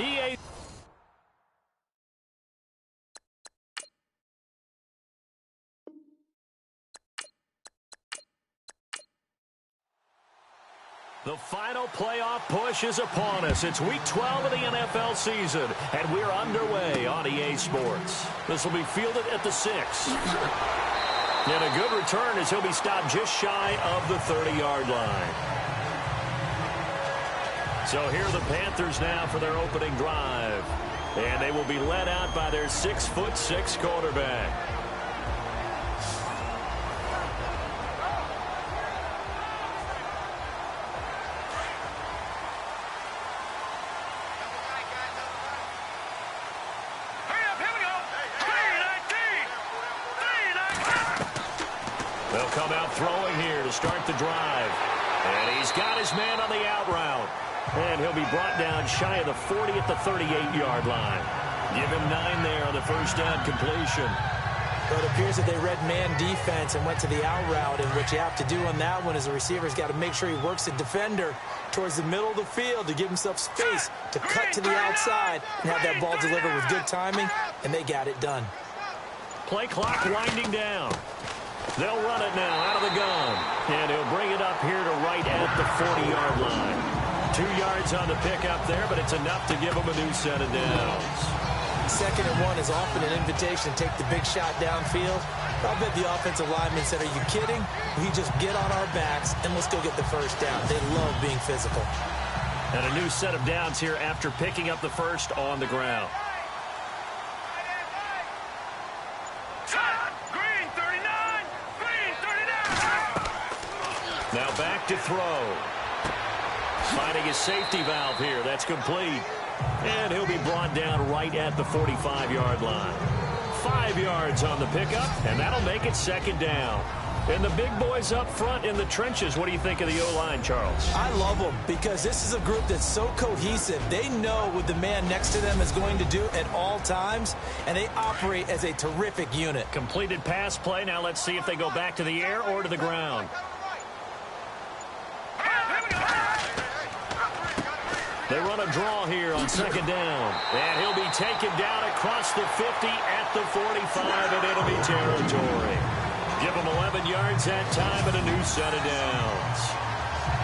EA. The final playoff push is upon us. It's Week 12 of the NFL season, and we're underway on EA Sports. This will be fielded at the 6. And a good return as he'll be stopped just shy of the 30-yard line. So here are the Panthers now for their opening drive. And they will be led out by their 6'6" quarterback. They'll come out throwing here to start the drive. And he's got his man on the out route. And he'll be brought down shy of the 40 at the 38-yard line. Give him 9 there on the first down completion. Well, it appears that they read man defense and went to the out route. And what you have to do on that one is the receiver's got to make sure he works the defender towards the middle of the field to give himself space to cut to the outside and have that ball delivered with good timing. And they got it done. Play clock winding down. They'll run it now out of the gun. And he'll bring it up here to right at the 40-yard line. 2 yards on the pickup there, but it's enough to give him a new set of downs. 2nd and 1 is often an invitation to take the big shot downfield. I'll bet the offensive lineman said, are you kidding? We just get on our backs and let's go get the first down. They love being physical. And a new set of downs here after picking up the first on the ground. Now back to throw. Finding his safety valve here. That's complete. And he'll be brought down right at the 45-yard line. 5 yards on the pickup, and that'll make it 2nd down. And the big boys up front in the trenches. What do you think of the O-line, Charles? I love them because this is a group that's so cohesive. They know what the man next to them is going to do at all times, and they operate as a terrific unit. Completed pass play. Now let's see if they go back to the air or to the ground. They run a draw here on 2nd down. And he'll be taken down across the 50 at the 45 of enemy territory. Give him 11 yards that time and a new set of downs.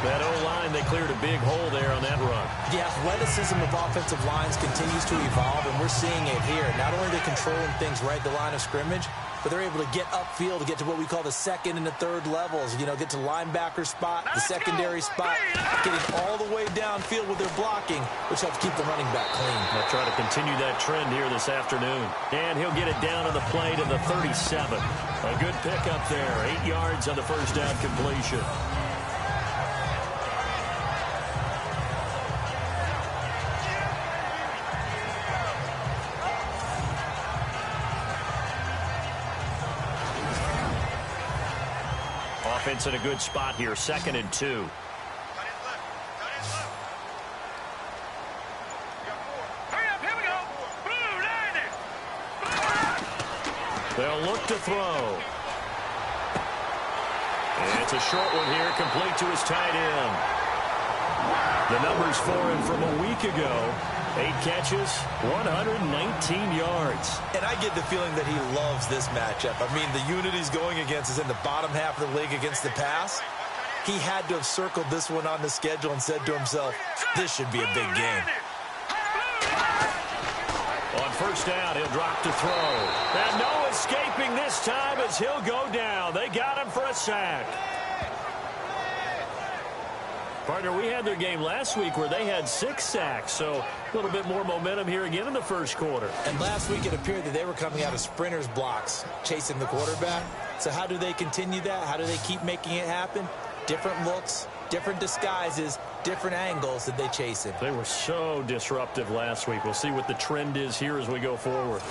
That O-line, they cleared a big hole there on that run. The athleticism of offensive lines continues to evolve, and we're seeing it here. Not only are they controlling things right at the line of scrimmage, but they're able to get upfield to get to what we call the 2nd and the 3rd levels. You know, get to linebacker spot, the secondary spot, getting all the way downfield with their blocking, which helps keep the running back clean. They'll try to continue that trend here this afternoon. And he'll get it down on the play to the 37. A good pickup there. 8 yards on the first down completion. Offense in a good spot here, 2nd and 2. They'll look to throw. And it's a short one here, complete to his tight end. The numbers for him from a week ago. 8 catches, 119 yards. And I get the feeling that he loves this matchup. I mean, the unit he's going against is in the bottom half of the league against the pass. He had to have circled this one on the schedule and said to himself, this should be a big game. On first down, he'll drop to throw. And no escaping this time as he'll go down. They got him for a sack. Partner, we had their game last week where they had 6 sacks, so a little bit more momentum here again in the first quarter. And last week it appeared that they were coming out of sprinters blocks, chasing the quarterback. So how do they continue that? How do they keep making it happen? Different looks, different disguises, different angles that they chase him. They were so disruptive last week. We'll see what the trend is here as we go forward.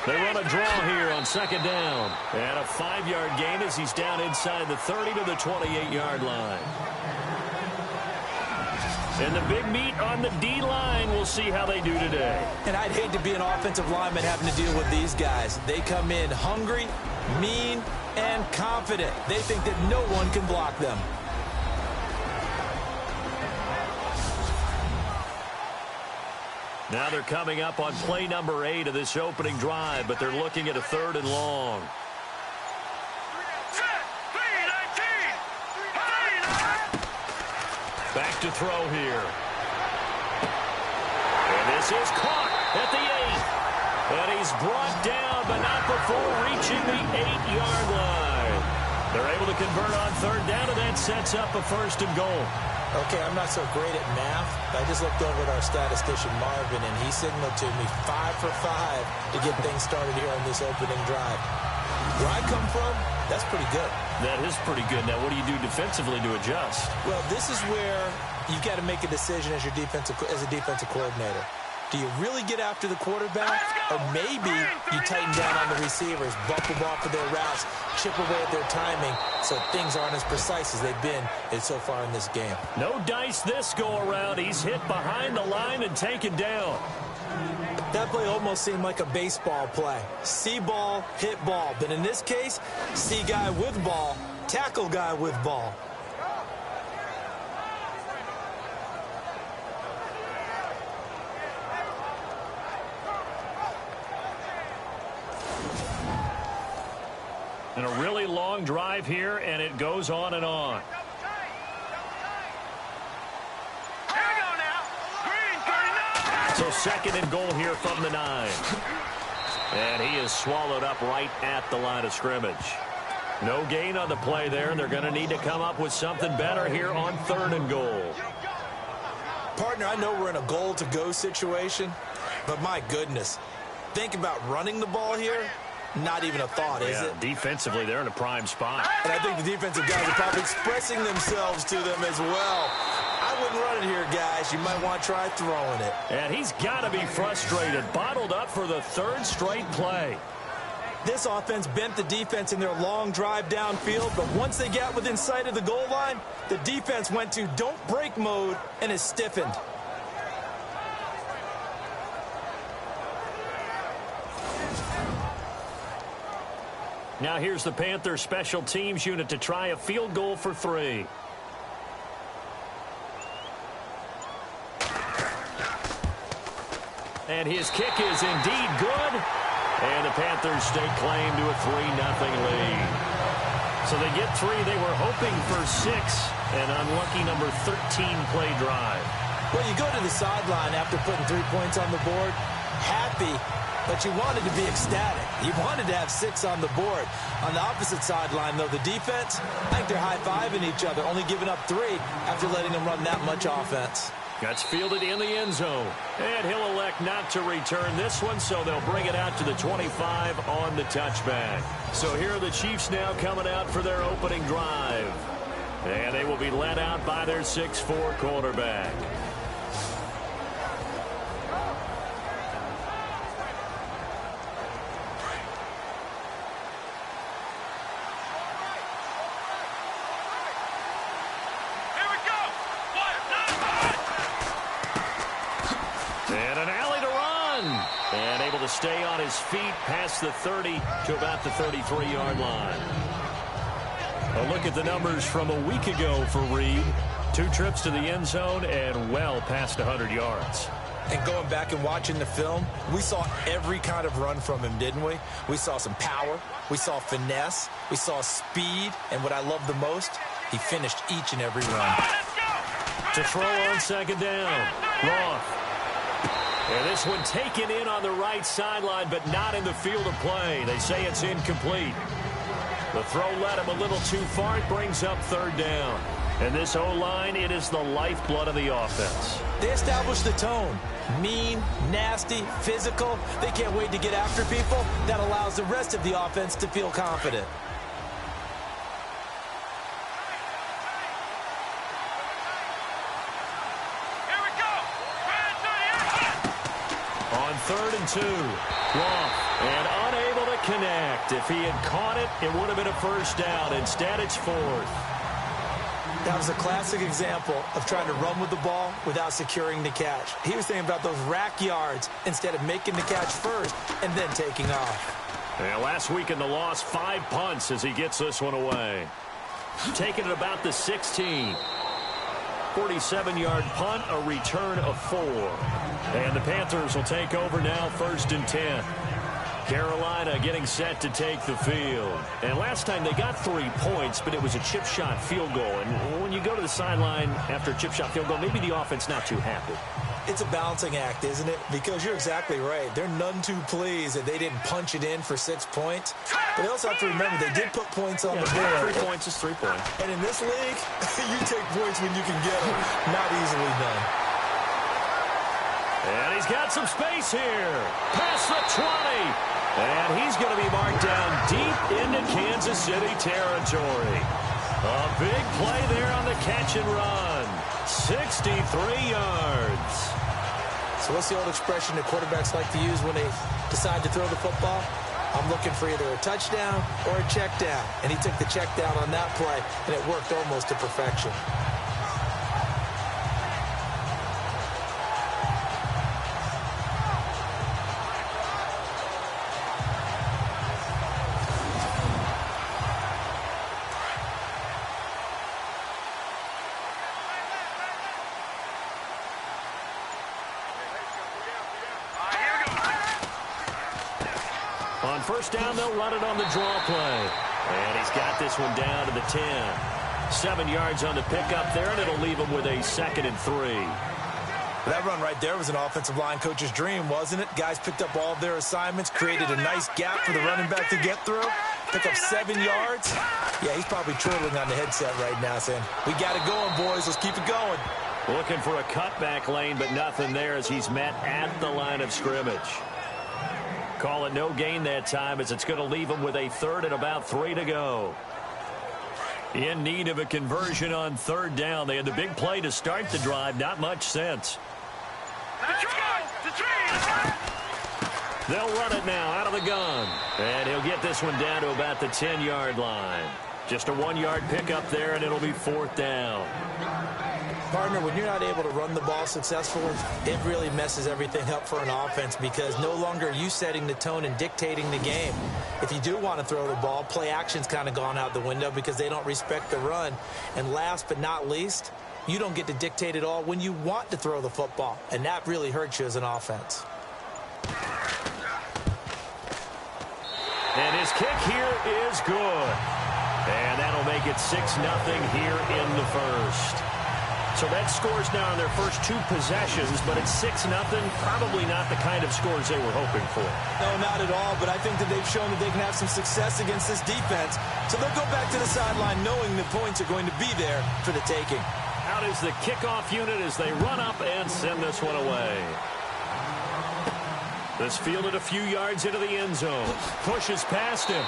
They run a draw here on 2nd down. And a 5-yard gain as he's down inside the 30 to the 28-yard line. And the big meat on the D-line, we'll see how they do today. And I'd hate to be an offensive lineman having to deal with these guys. They come in hungry, mean, and confident. They think that no one can block them. Now they're coming up on play number 8 of this opening drive, but they're looking at a 3rd and long. Back to throw here. And this is caught at the 8. And he's brought down, but not before reaching the 8-yard line. They're able to convert on 3rd down, and that sets up a 1st and goal. Okay, I'm not so great at math. I just looked over at our statistician, Marvin, and he signaled to me 5 for 5 to get things started here on this opening drive. Where I come from, that's pretty good. That is pretty good. Now, what do you do defensively to adjust? Well, this is where you've got to make a decision as a defensive coordinator. Do you really get after the quarterback? Or maybe you tighten down on the receivers, bump them off of their routes, chip away at their timing so things aren't as precise as they've been so far in this game. No dice this go-around. He's hit behind the line and taken down. That play almost seemed like a baseball play. See ball, hit ball. But in this case, see guy with ball, tackle guy with ball. And a really long drive here, and it goes on and on. So 2nd and goal here from the 9. And he is swallowed up right at the line of scrimmage. No gain on the play there, and they're going to need to come up with something better here on 3rd and goal. Partner, I know we're in a goal-to-go situation, but my goodness, think about running the ball here. Not even a thought, is it? Defensively, they're in a prime spot. And I think the defensive guys are probably expressing themselves to them as well. I wouldn't run it here, guys. You might want to try throwing it. And he's got to be frustrated. Bottled up for the 3rd straight play. This offense bent the defense in their long drive downfield, but once they got within sight of the goal line, the defense went to don't break mode and is stiffened. Now here's the Panthers special teams unit to try a field goal for 3. And his kick is indeed good. And the Panthers stake claim to a 3-0 lead. So they get 3. They were hoping for 6. An unlucky number 13 play drive. Well, you go to the sideline after putting 3 points on the board, happy, but you wanted to be ecstatic. You wanted to have 6 on the board. On the opposite sideline, though, the defense, I think they're high-fiving each other, only giving up 3 after letting them run that much offense. That's fielded in the end zone. And he'll elect not to return this one, so they'll bring it out to the 25 on the touchback. So here are the Chiefs now coming out for their opening drive. And they will be led out by their 6'4" quarterback. Stay on his feet past the 30 to about the 33-yard line. A look at the numbers from a week ago for Reed. 2 trips to the end zone and well past 100 yards. And going back and watching the film, we saw every kind of run from him, didn't we? We saw some power. We saw finesse. We saw speed. And what I love the most, he finished each and every run. To throw on 2nd down. Roth. And this one taken in on the right sideline, but not in the field of play. They say it's incomplete. The throw led him a little too far. It brings up 3rd down. And this O-line, it is the lifeblood of the offense. They established the tone. Mean, nasty, physical. They can't wait to get after people. That allows the rest of the offense to feel confident. On 3rd and 2, Roth, and unable to connect. If he had caught it, it would have been a 1st down. Instead, it's 4th. That was a classic example of trying to run with the ball without securing the catch. He was thinking about those rack yards instead of making the catch first and then taking off. Yeah, last week in the loss, 5 punts as he gets this one away. Taking it about the 16. 47-yard punt, a return of 4. And the Panthers will take over now, 1st and 10. Carolina getting set to take the field. And last time they got 3 points, but it was a chip shot field goal. And when you go to the sideline after a chip shot field goal, maybe the offense not too happy. It's a balancing act, isn't it? Because you're exactly right. They're none too pleased that they didn't punch it in for 6 points. But they also have to remember they did put points on the board. 3 points is 3 points. And in this league, you take points when you can get them. Not easily done. And he's got some space here. Past the 20. And he's going to be marked down deep into Kansas City territory. A big play there on the catch and run. 63 yards. So what's the old expression that quarterbacks like to use when they decide to throw the football? I'm looking for either a touchdown or a check down. And he took the check down on that play, and it worked almost to perfection. On first down, they'll run it on the draw play. And he's got this one down to the 10. 7 yards on the pickup there, and it'll leave him with a 2nd and 3. That run right there was an offensive line coach's dream, wasn't it? Guys picked up all of their assignments, created a nice gap for the running back to get through. Pick up 7 yards. Yeah, he's probably twirling on the headset right now saying, we got it going, boys. Let's keep it going. Looking for a cutback lane, but nothing there as he's met at the line of scrimmage. Call it no gain that time as it's going to leave him with a 3rd and about 3 to go. In need of a conversion on 3rd down. They had the big play to start the drive. Not much sense. They'll run it now out of the gun. And he'll get this one down to about the 10-yard line. Just a 1-yard pickup there, and it'll be 4th down. Partner, when you're not able to run the ball successfully, it really messes everything up for an offense because no longer are you setting the tone and dictating the game. If you do want to throw the ball, play action's kind of gone out the window because they don't respect the run. And last but not least, you don't get to dictate it all when you want to throw the football. And that really hurts you as an offense. And his kick here is good. And that'll make it 6-0 here in the first. So that scores now on their first 2 possessions, but it's 6-0. Probably not the kind of scores they were hoping for. No, not at all, but I think that they've shown that they can have some success against this defense. So they'll go back to the sideline knowing the points are going to be there for the taking. Out is the kickoff unit as they run up and send this one away. This fielded a few yards into the end zone. Pushes past him.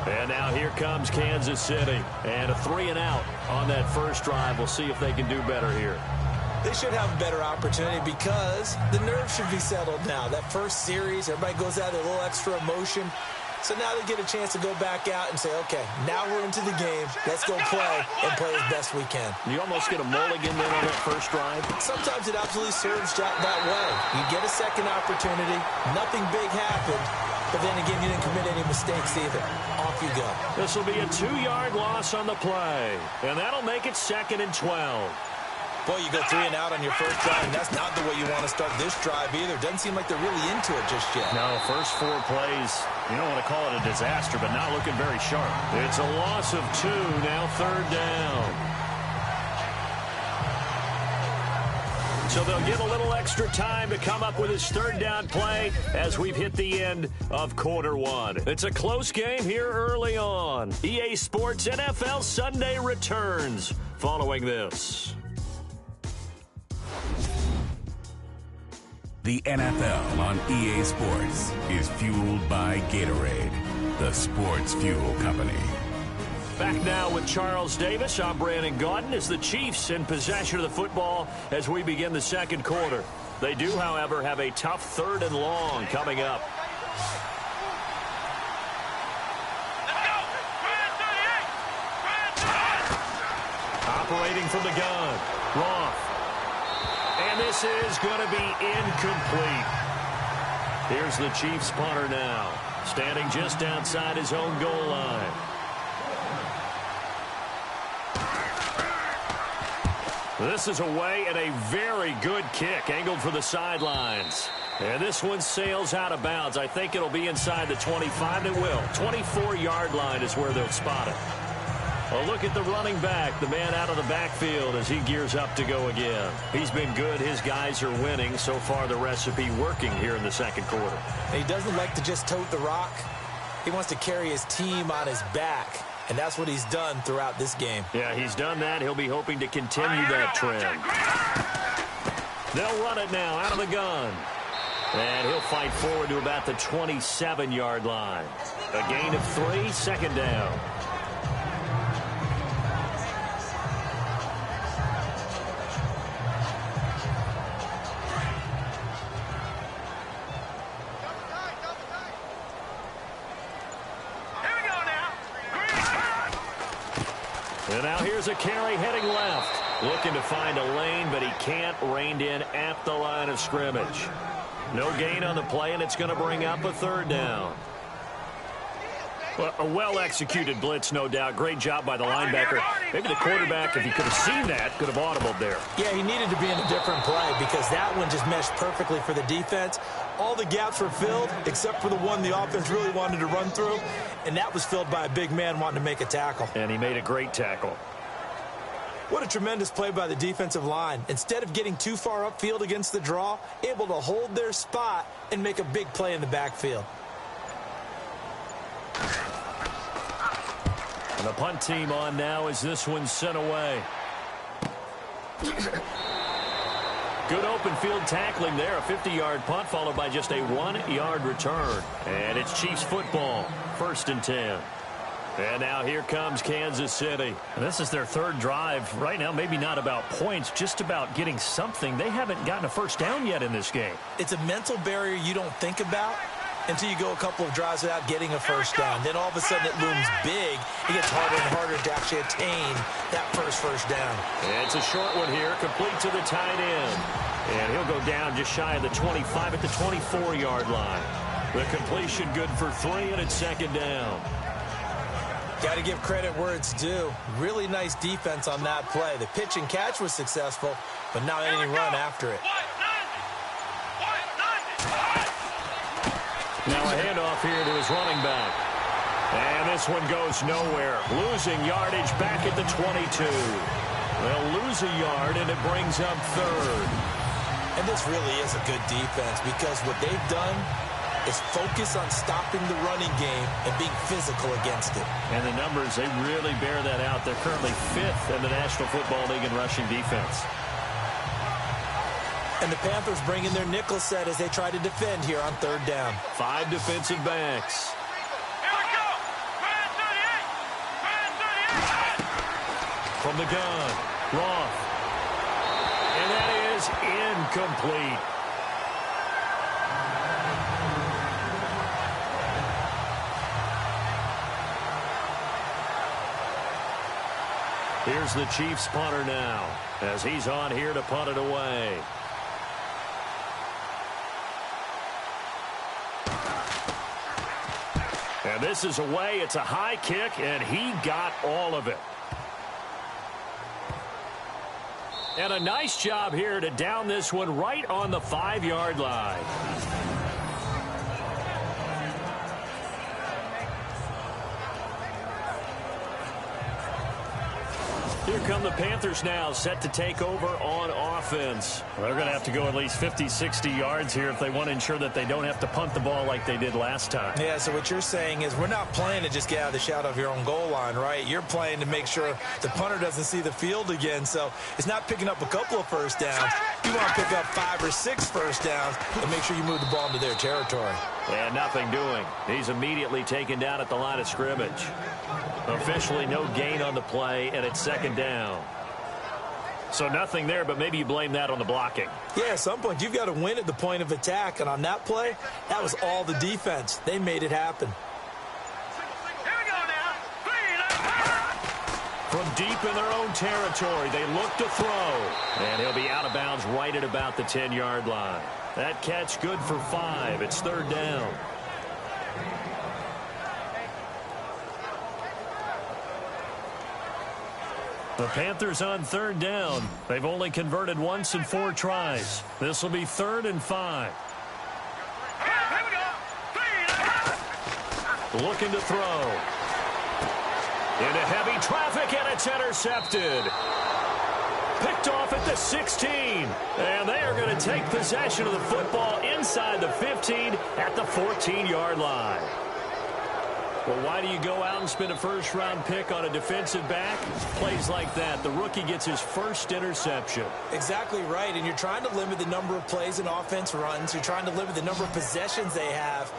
And now here comes Kansas City. And a 3 and out on that first drive. We'll see if they can do better here. They should have a better opportunity because the nerves should be settled now. That first series, everybody goes out with a little extra emotion. So now they get a chance to go back out and say, okay, now we're into the game. Let's go play and play as best we can. You almost get a mulligan then on that first drive. Sometimes it absolutely serves that way. You get a second opportunity. Nothing big happened. But then again, you didn't commit any mistakes either. Off you go. This will be a 2-yard loss on the play. And that'll make it 2nd and 12. Boy, you go 3 and out on your first drive, and that's not the way you want to start this drive either. Doesn't seem like they're really into it just yet. No, first 4 plays, you don't want to call it a disaster, but not looking very sharp. It's a loss of 2, now 3rd down. So they'll get a little extra time to come up with his 3rd down play as we've hit the end of quarter 1. It's a close game here early on. EA Sports NFL Sunday returns following this. The NFL on EA Sports is fueled by Gatorade, the sports fuel company. Back now with Charles Davis. I'm Brandon Gaudin as the Chiefs in possession of the football as we begin the second quarter. They do, however, have a tough 3rd and long coming up. Operating from the gun, Roth. And this is going to be incomplete. Here's the Chiefs punter now, standing just outside his own goal line. This is away and a very good kick, angled for the sidelines. And this one sails out of bounds. I think it'll be inside the 25. It will. 24-yard line is where they'll spot it. A look at the running back, the man out of the backfield as he gears up to go again. He's been good. His guys are winning. So far, the recipe working here in the second quarter. He doesn't like to just tote the rock. He wants to carry his team on his back, and that's what he's done throughout this game. Yeah, he's done that. He'll be hoping to continue that trend. They'll run it now out of the gun. And he'll fight forward to about the 27-yard line. A gain of 3, second down. And now here's a carry heading left. Looking to find a lane, but he can't. Reined in at the line of scrimmage. No gain on the play, and it's going to bring up a 3rd down. Well, a well-executed blitz, no doubt. Great job by the linebacker. Maybe the quarterback, if he could have seen that, could have audibled there. Yeah, he needed to be in a different play because that one just meshed perfectly for the defense. All the gaps were filled except for the one the offense really wanted to run through, and that was filled by a big man wanting to make a tackle. And he made a great tackle. What a tremendous play by the defensive line. Instead of getting too far upfield against the draw, able to hold their spot and make a big play in the backfield. And the punt team on now as this one's sent away. Good open field tackling there. A 50-yard punt followed by just a 1-yard return. And it's Chiefs football. 1st and 10. And now here comes Kansas City. And this is their 3rd drive. Right now, maybe not about points, just about getting something. They haven't gotten a first down yet in this game. It's a mental barrier you don't think about until you go a couple of drives without getting a first down. Then all of a sudden it looms big. It gets harder and harder to actually attain that first down. And it's a short one here, complete to the tight end. And he'll go down just shy of the 25 at the 24-yard line. The completion good for 3, and it's 2nd down. Got to give credit where it's due. Really nice defense on that play. The pitch and catch was successful, but not any run after it. Now a handoff here to his running back. And this one goes nowhere. Losing yardage back at the 22. They'll lose a yard, and it brings up 3rd. And this really is a good defense because what they've done is focus on stopping the running game and being physical against it. And the numbers, they really bear that out. They're currently 5th in the National Football League in rushing defense. And the Panthers bring in their nickel set as they try to defend here on 3rd down. 5 defensive backs. From the gun, Roth. And that is incomplete. Here's the Chiefs punter now as he's on here to punt it away. And this is away. It's a high kick, and he got all of it. And a nice job here to down this one right on the 5-yard line. Here come the Panthers now, set to take over on offense. Well, they're going to have to go at least 50, 60 yards here if they want to ensure that they don't have to punt the ball like they did last time. Yeah, so what you're saying is we're not playing to just get out of the shadow of your own goal line, right? You're playing to make sure the punter doesn't see the field again. So it's not picking up a couple of first downs. You want to pick up 5 or 6 first downs and make sure you move the ball into their territory. And nothing doing. He's immediately taken down at the line of scrimmage. Officially no gain on the play, and it's 2nd down. So nothing there, but maybe you blame that on the blocking. Yeah, at some point, you've got to win at the point of attack. And on that play, that was all the defense. They made it happen. From deep in their own territory, they look to throw. And he'll be out of bounds right at about the 10-yard line. That catch good for 5. It's 3rd down. The Panthers on 3rd down. They've only converted once in 4 tries. This will be 3rd and 5. Looking to throw. Into heavy traffic, and it's intercepted. Picked off at the 16. And they are going to take possession of the football inside the 15 at the 14-yard line. Well, why do you go out and spend a first-round pick on a defensive back? Plays like that. The rookie gets his first interception. Exactly right, and you're trying to limit the number of plays and offense runs. You're trying to limit the number of possessions they have.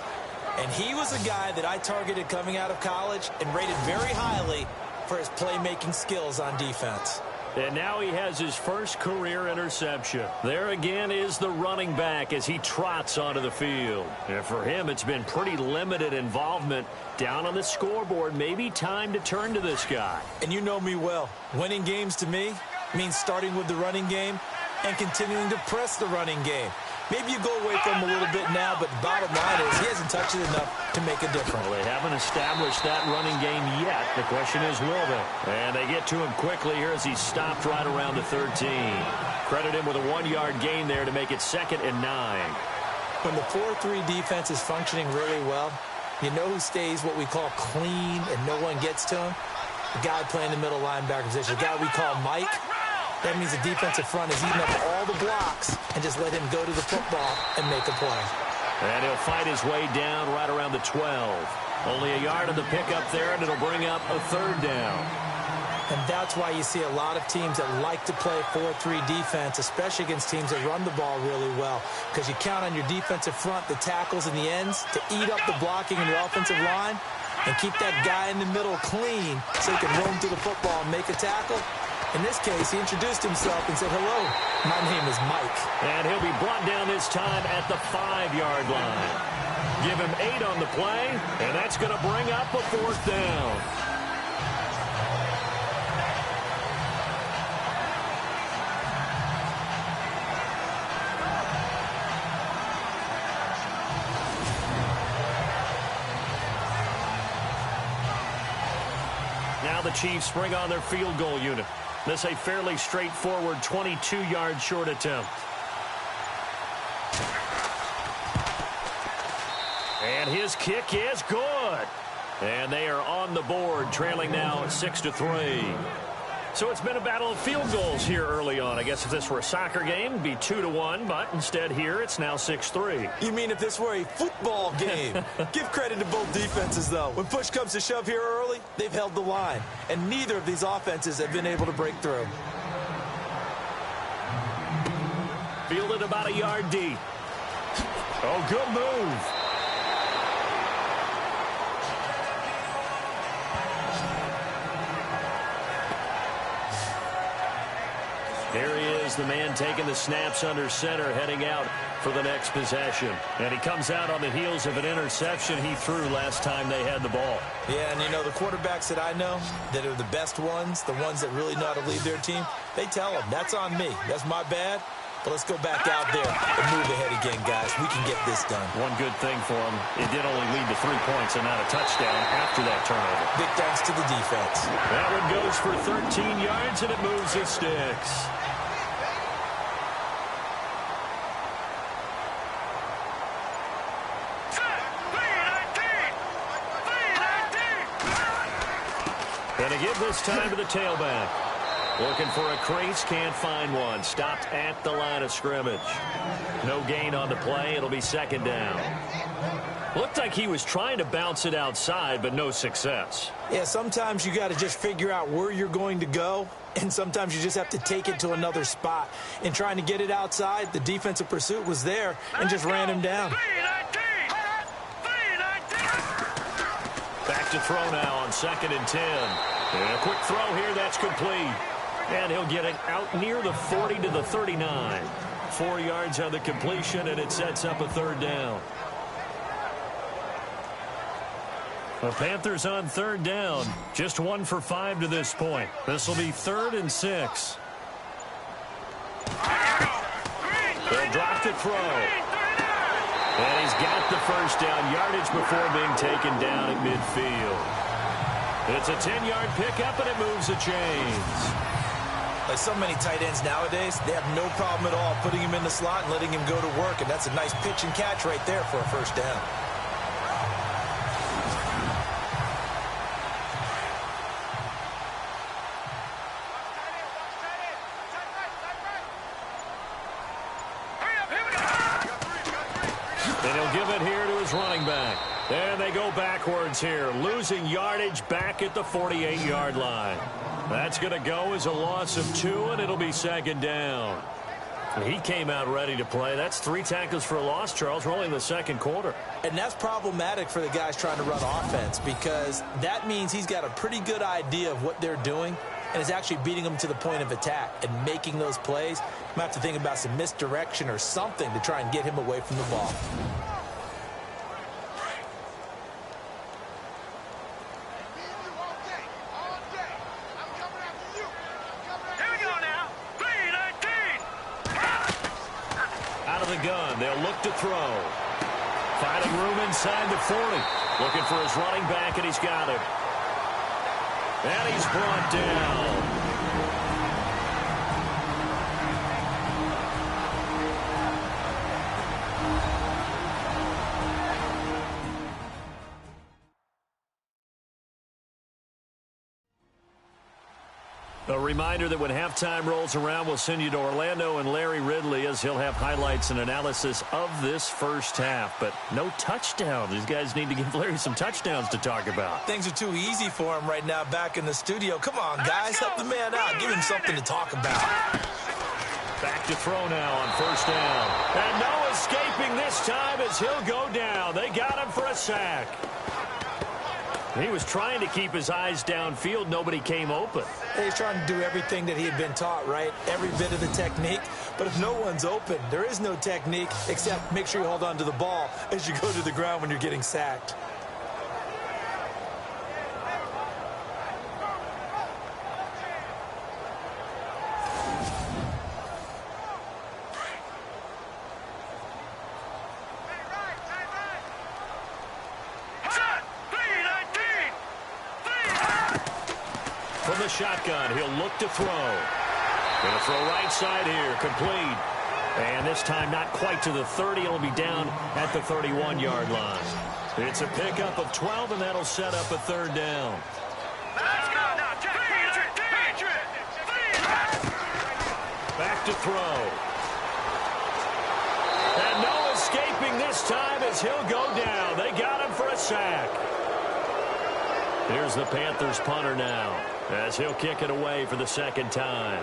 And he was a guy that I targeted coming out of college and rated very highly for his playmaking skills on defense. And now he has his first career interception. There again is the running back as he trots onto the field. And for him, it's been pretty limited involvement down on the scoreboard. Maybe time to turn to this guy. And you know me well. Winning games to me means starting with the running game and continuing to press the running game. Maybe you go away from him a little bit now, but the bottom line is he hasn't touched it enough to make a difference. Well, they haven't established that running game yet. The question is, will they? And they get to him quickly here as he's stopped right around the 13. Credit him with a 1-yard gain there to make it 2nd and 9. When the 4-3 defense is functioning really well, you know who stays what we call clean and no one gets to him? The guy playing the middle linebacker position, the guy we call Mike. That means the defensive front is eating up all the blocks and just let him go to the football and make a play. And he'll fight his way down right around the 12. Only a yard of the pickup there, and it'll bring up a 3rd down. And that's why you see a lot of teams that like to play 4-3 defense, especially against teams that run the ball really well, because you count on your defensive front, the tackles and the ends, to eat up the blocking in your offensive line and keep that guy in the middle clean so he can roam to the football and make a tackle. In this case, he introduced himself and said, "Hello, my name is Mike." And he'll be brought down this time at the 5-yard line. Give him 8 on the play, and that's going to bring up a 4th down. Now the Chiefs bring on their field goal unit. This a fairly straightforward 22-yard short attempt. And his kick is good. And they are on the board, trailing now 6-3. So it's been a battle of field goals here early on. I guess if this were a soccer game, it'd be 2-1, but instead here it's now 6-3. You mean if this were a football game? Give credit to both defenses, though. When push comes to shove here early, they've held the line. And neither of these offenses have been able to break through. Fielded about a yard deep. Oh, good move. Here he is, the man taking the snaps under center, heading out for the next possession. And he comes out on the heels of an interception he threw last time they had the ball. Yeah, and you know, the quarterbacks that I know that are the best ones, the ones that really know how to lead their team, they tell them, that's on me. That's my bad. But let's go back out there and move ahead again, guys. We can get this done. One good thing for him, it did only lead to 3 points and not a touchdown after that turnover. Big thanks to the defense. That one goes for 13 yards, and it moves his sticks. And to give this time to the tailback. Looking for a crease, can't find one. Stopped at the line of scrimmage. No gain on the play. It'll be 2nd down. Looked like he was trying to bounce it outside, but no success. Yeah, sometimes you got to just figure out where you're going to go, and sometimes you just have to take it to another spot. In trying to get it outside, the defensive pursuit was there and just ran him down. Back to throw now on 2nd and 10. And a quick throw here, that's complete. And he'll get it out near the 40 to the 39. 4 yards on the completion, and it sets up a third down. The Panthers on third down. Just 1 for 5 to this point. This will be 3rd and 6. They'll drop to throw. And he's got the first down, yardage before being taken down at midfield. It's a 10-yard pickup, and it moves the chains. Like so many tight ends nowadays, they have no problem at all putting him in the slot and letting him go to work, and that's a nice pitch and catch right there for a first down. And he'll give it here to his running back. And they go backwards here, losing yardage back at the 48-yard line. That's going to go as a loss of 2, and it'll be 2nd down. He came out ready to play. That's 3 tackles for a loss, Charles. We're only in the 2nd quarter. And that's problematic for the guys trying to run offense, because that means he's got a pretty good idea of what they're doing and is actually beating them to the point of attack and making those plays. Might have to think about some misdirection or something to try and get him away from the ball. Gun. They'll look to throw. Finding room inside the 40. Looking for his running back, and he's got it. And he's brought down. A reminder that when halftime rolls around, we'll send you to Orlando and Larry Ridley, as he'll have highlights and analysis of this first half. But no touchdown. These guys need to give Larry some touchdowns to talk about. Things are too easy for him right now back in the studio. Come on, guys. Help the man out. Give him something to talk about. Back to throw now on first down. And no escaping this time as he'll go down. They got him for a sack. He was trying to keep his eyes downfield. Nobody came open. He's trying to do everything that he had been taught, right? Every bit of the technique. But if no one's open, there is no technique except make sure you hold on to the ball as you go to the ground when you're getting sacked. From the shotgun, he'll look to throw. Going to throw right side here, complete. And this time not quite to the 30. It'll be down at the 31-yard line. It's a pickup of 12, and that'll set up a third down. Back to throw. And no escaping this time as he'll go down. They got him for a sack. Here's the Panthers punter now, as he'll kick it away for the second time.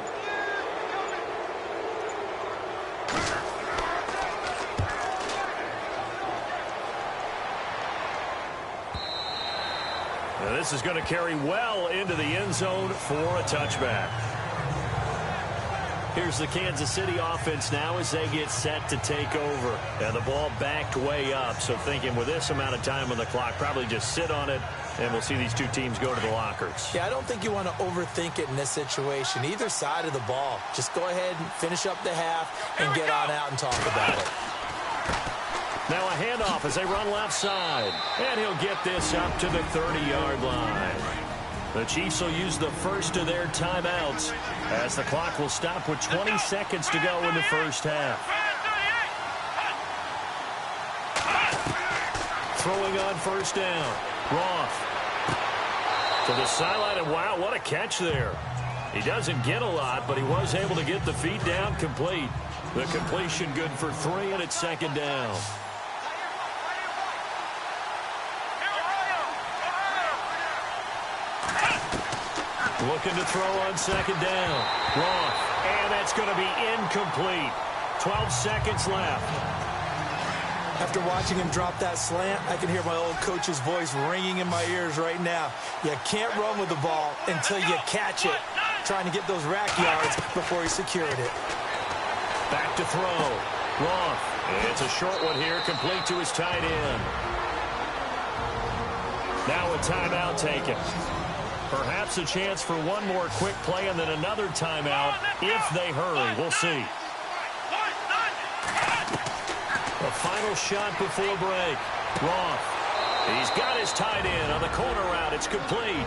Now this is going to carry well into the end zone for a touchback. Here's the Kansas City offense now as they get set to take over. And the ball backed way up, so thinking with this amount of time on the clock, probably just sit on it, and we'll see these two teams go to the lockers. Yeah, I don't think you want to overthink it in this situation. Either side of the ball. Just go ahead and finish up the half and get on out and talk about it. Now a handoff as they run left side. And he'll get this up to the 30-yard line. The Chiefs will use the first of their timeouts as the clock will stop with 20 seconds to go in the first half. Throwing on first down. Roth to the sideline, and wow, what a catch there. He doesn't get a lot, but he was able to get the feet down complete. The completion good for 3, and it's second down. Looking to throw on second down. Roth, and that's going to be incomplete. 12 seconds left. After watching him drop that slant, I can hear my old coach's voice ringing in my ears right now. You can't run with the ball until you catch it. trying to get those rack yards before he secured it. Back to throw. Roth. It's a short one here, complete to his tight end. Now a timeout taken. Perhaps a chance for one more quick play and then another timeout if they hurry. We'll see. A final shot before break. Roth. He's got his tight end on the corner route. It's complete.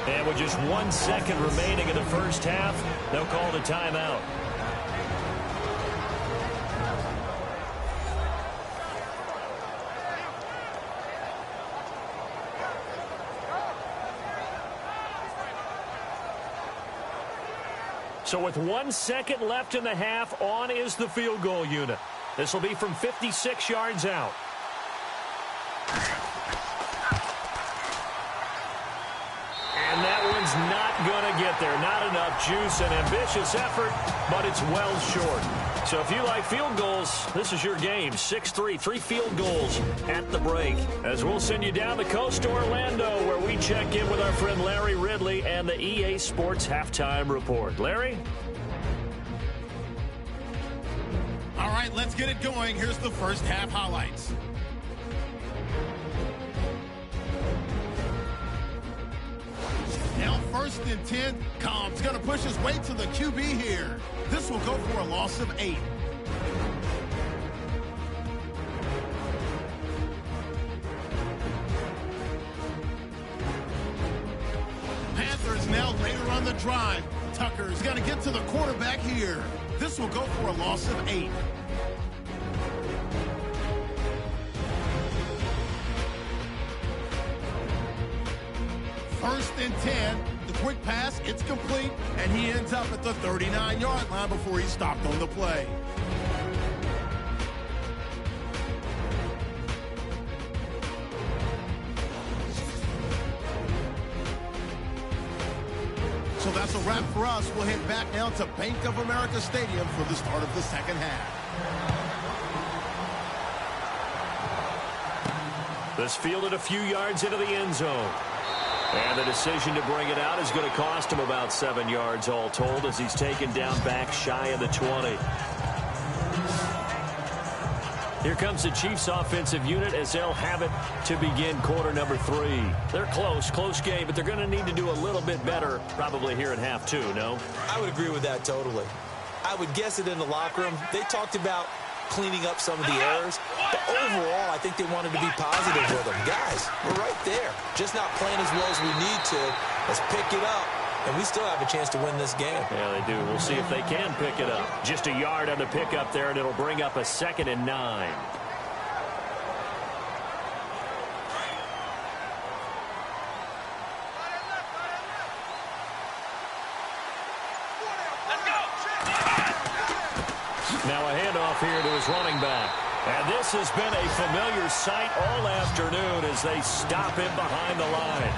And with just 1 second remaining in the first half, they'll call the timeout. So with 1 second left in the half, on is the field goal unit. This will be from 56 yards out. And that one's not going to get there. Not enough juice. An ambitious effort, but it's well short. So if you like field goals, this is your game. 6-3, 3 field goals at the break. As we'll send you down the coast to Orlando, where we check in with our friend Larry Ridley and the EA Sports Halftime Report. Larry? All right, let's get it going. Here's the first half highlights. Now first and 10. Cobb's going to push his way to the QB here. This will go for a loss of 8. Panthers now later on the drive. Tucker's going to get to the quarterback here. This will go for a loss of 8. First and 10. The quick pass, it's complete, and he ends up at the 39-yard line before he stopped on the play. So that's a wrap for us. We'll head back now to Bank of America Stadium for the start of the second half. This fielded a few yards into the end zone. And the decision to bring it out is going to cost him about 7 yards all told as he's taken down back shy of the 20. Here comes the Chiefs offensive unit as they'll have it to begin quarter number 3. They're close game, but they're going to need to do a little bit better probably here in half 2, no? I would agree with that totally. I would guess it in the locker room. They talked about cleaning up some of the errors, but overall, I think they wanted to be positive with them. Guys, we're right there. Just not playing as well as we need to. Let's pick it up, and we still have a chance to win this game. Yeah, they do. We'll see if they can pick it up. Just a yard on the pickup there, and it'll bring up a 2nd and 9. Now a handoff here to his running back. And this has been a familiar sight all afternoon as they stop him behind the line.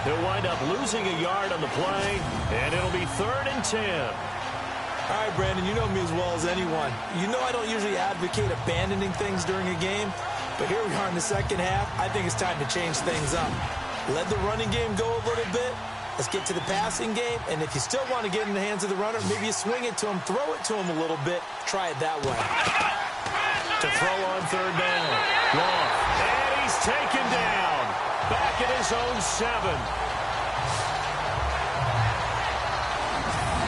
He'll wind up losing a yard on the play, and it'll be 3rd and 10. All right, Brandon, you know me as well as anyone. You know I don't usually advocate abandoning things during a game, but here we are in the second half. I think it's time to change things up. Let the running game go a little bit. Let's get to the passing game, and if you still want to get in the hands of the runner, maybe you swing it to him, throw it to him a little bit, try it that way. To throw on 3rd down. Long. And he's taken down. Back at his own 7.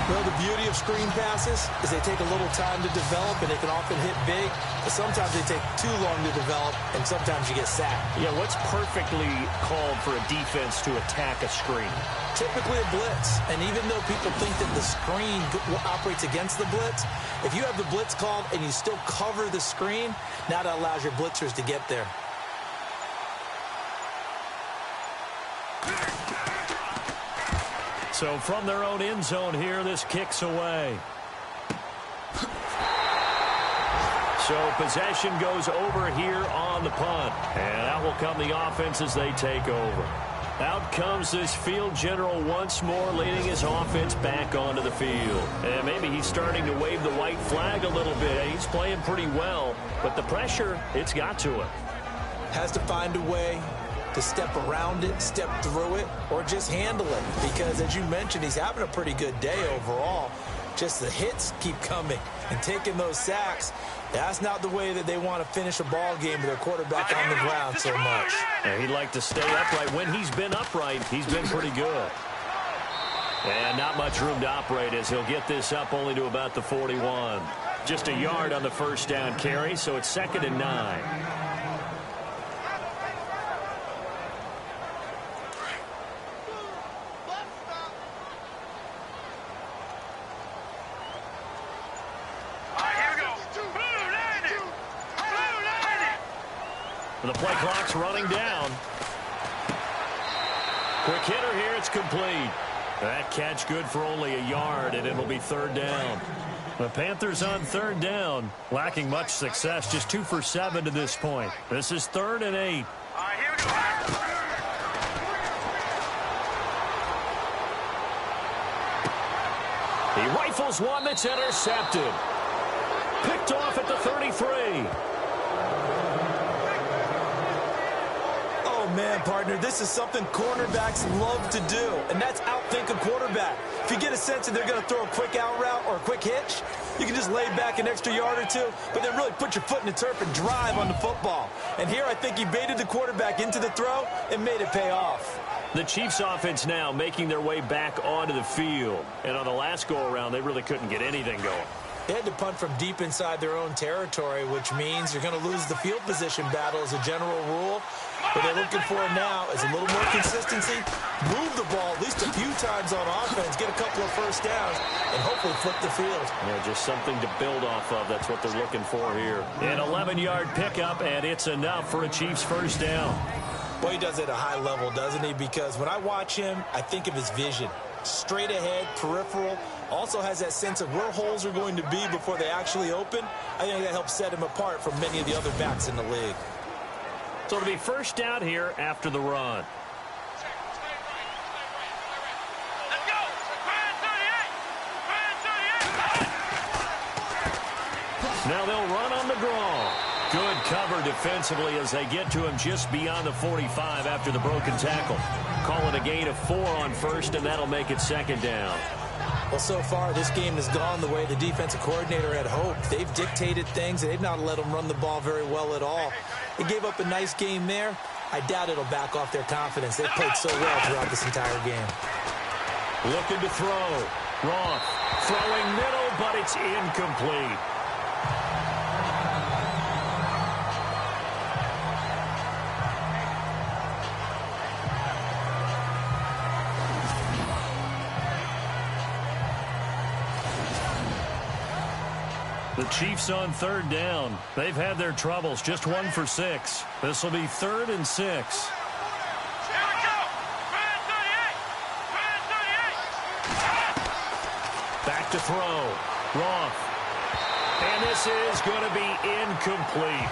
Well, the beauty of screen passes is they take a little time to develop, and they can often hit big, but sometimes they take too long to develop, and sometimes you get sacked. Yeah, what's perfectly called for a defense to attack a screen? Typically a blitz, and even though people think that the screen operates against the blitz, if you have the blitz called and you still cover the screen, now that allows your blitzers to get there. So from their own end zone here, this kicks away. So possession goes over here on the punt. And out will come the offense as they take over. Out comes this field general once more, leading his offense back onto the field. And maybe he's starting to wave the white flag a little bit. He's playing pretty well, but the pressure, it's got to him. Has to find a way to step around it, step through it, or just handle it. Because, as you mentioned, he's having a pretty good day overall. Just the hits keep coming and taking those sacks. That's not the way that they want to finish a ball game with their quarterback on the ground so much. And he'd like to stay upright. When he's been upright, he's been pretty good. And not much room to operate as he'll get this up only to about the 41. Just a yard on the first down carry, so it's 2nd and 9. The play clock's running down. Quick hitter here, it's complete. That catch good for only a yard, and it'll be 3rd down. The Panthers on 3rd down, lacking much success, just 2 for 7 to this point. This is 3rd and 8. He rifles one that's intercepted. Picked off at the 33. Man, partner, this is something cornerbacks love to do, and that's outthink a quarterback. If you get a sense that they're going to throw a quick out route or a quick hitch, you can just lay back an extra yard or two, but then really put your foot in the turf and drive on the football. And here I think he baited the quarterback into the throw and made it pay off. The Chiefs offense now making their way back onto the field. And on the last go-around, they really couldn't get anything going. They had to punt from deep inside their own territory, which means you're going to lose the field position battle as a general rule. What they're looking for now is a little more consistency, move the ball at least a few times on offense, get a couple of first downs, and hopefully flip the field. Yeah, just something to build off of. That's what they're looking for here. An 11-yard pickup, and it's enough for a Chiefs first down. Boy, he does it at a high level, doesn't he? Because when I watch him, I think of his vision. Straight ahead, peripheral, also has that sense of where holes are going to be before they actually open. I think that helps set him apart from many of the other backs in the league. So it'll be first down here after the run. Now they'll run on the draw. Good cover defensively as they get to him just beyond the 45 after the broken tackle. Call it a gain of 4 on first, and that'll make it 2nd down. Well, so far, this game has gone the way the defensive coordinator had hoped. They've dictated things, and they've not let them run the ball very well at all. They gave up a nice game there. I doubt it'll back off their confidence. They've played so well throughout this entire game. Looking to throw. Roth throwing middle, but it's incomplete. The Chiefs on 3rd down. They've had their troubles, just 1 for 6. This will be 3rd and 6. Back to throw. Roth. And this is going to be incomplete.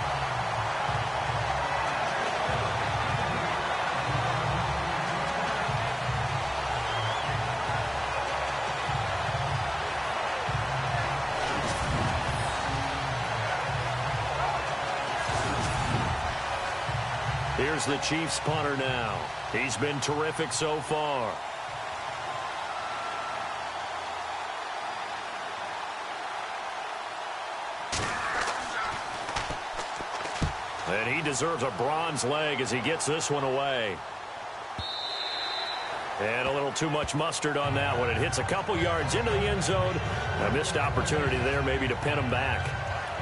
Here's the Chiefs punter now. He's been terrific so far. And he deserves a bronze leg as he gets this one away. And a little too much mustard on that one. It hits a couple yards into the end zone. A missed opportunity there maybe to pin him back.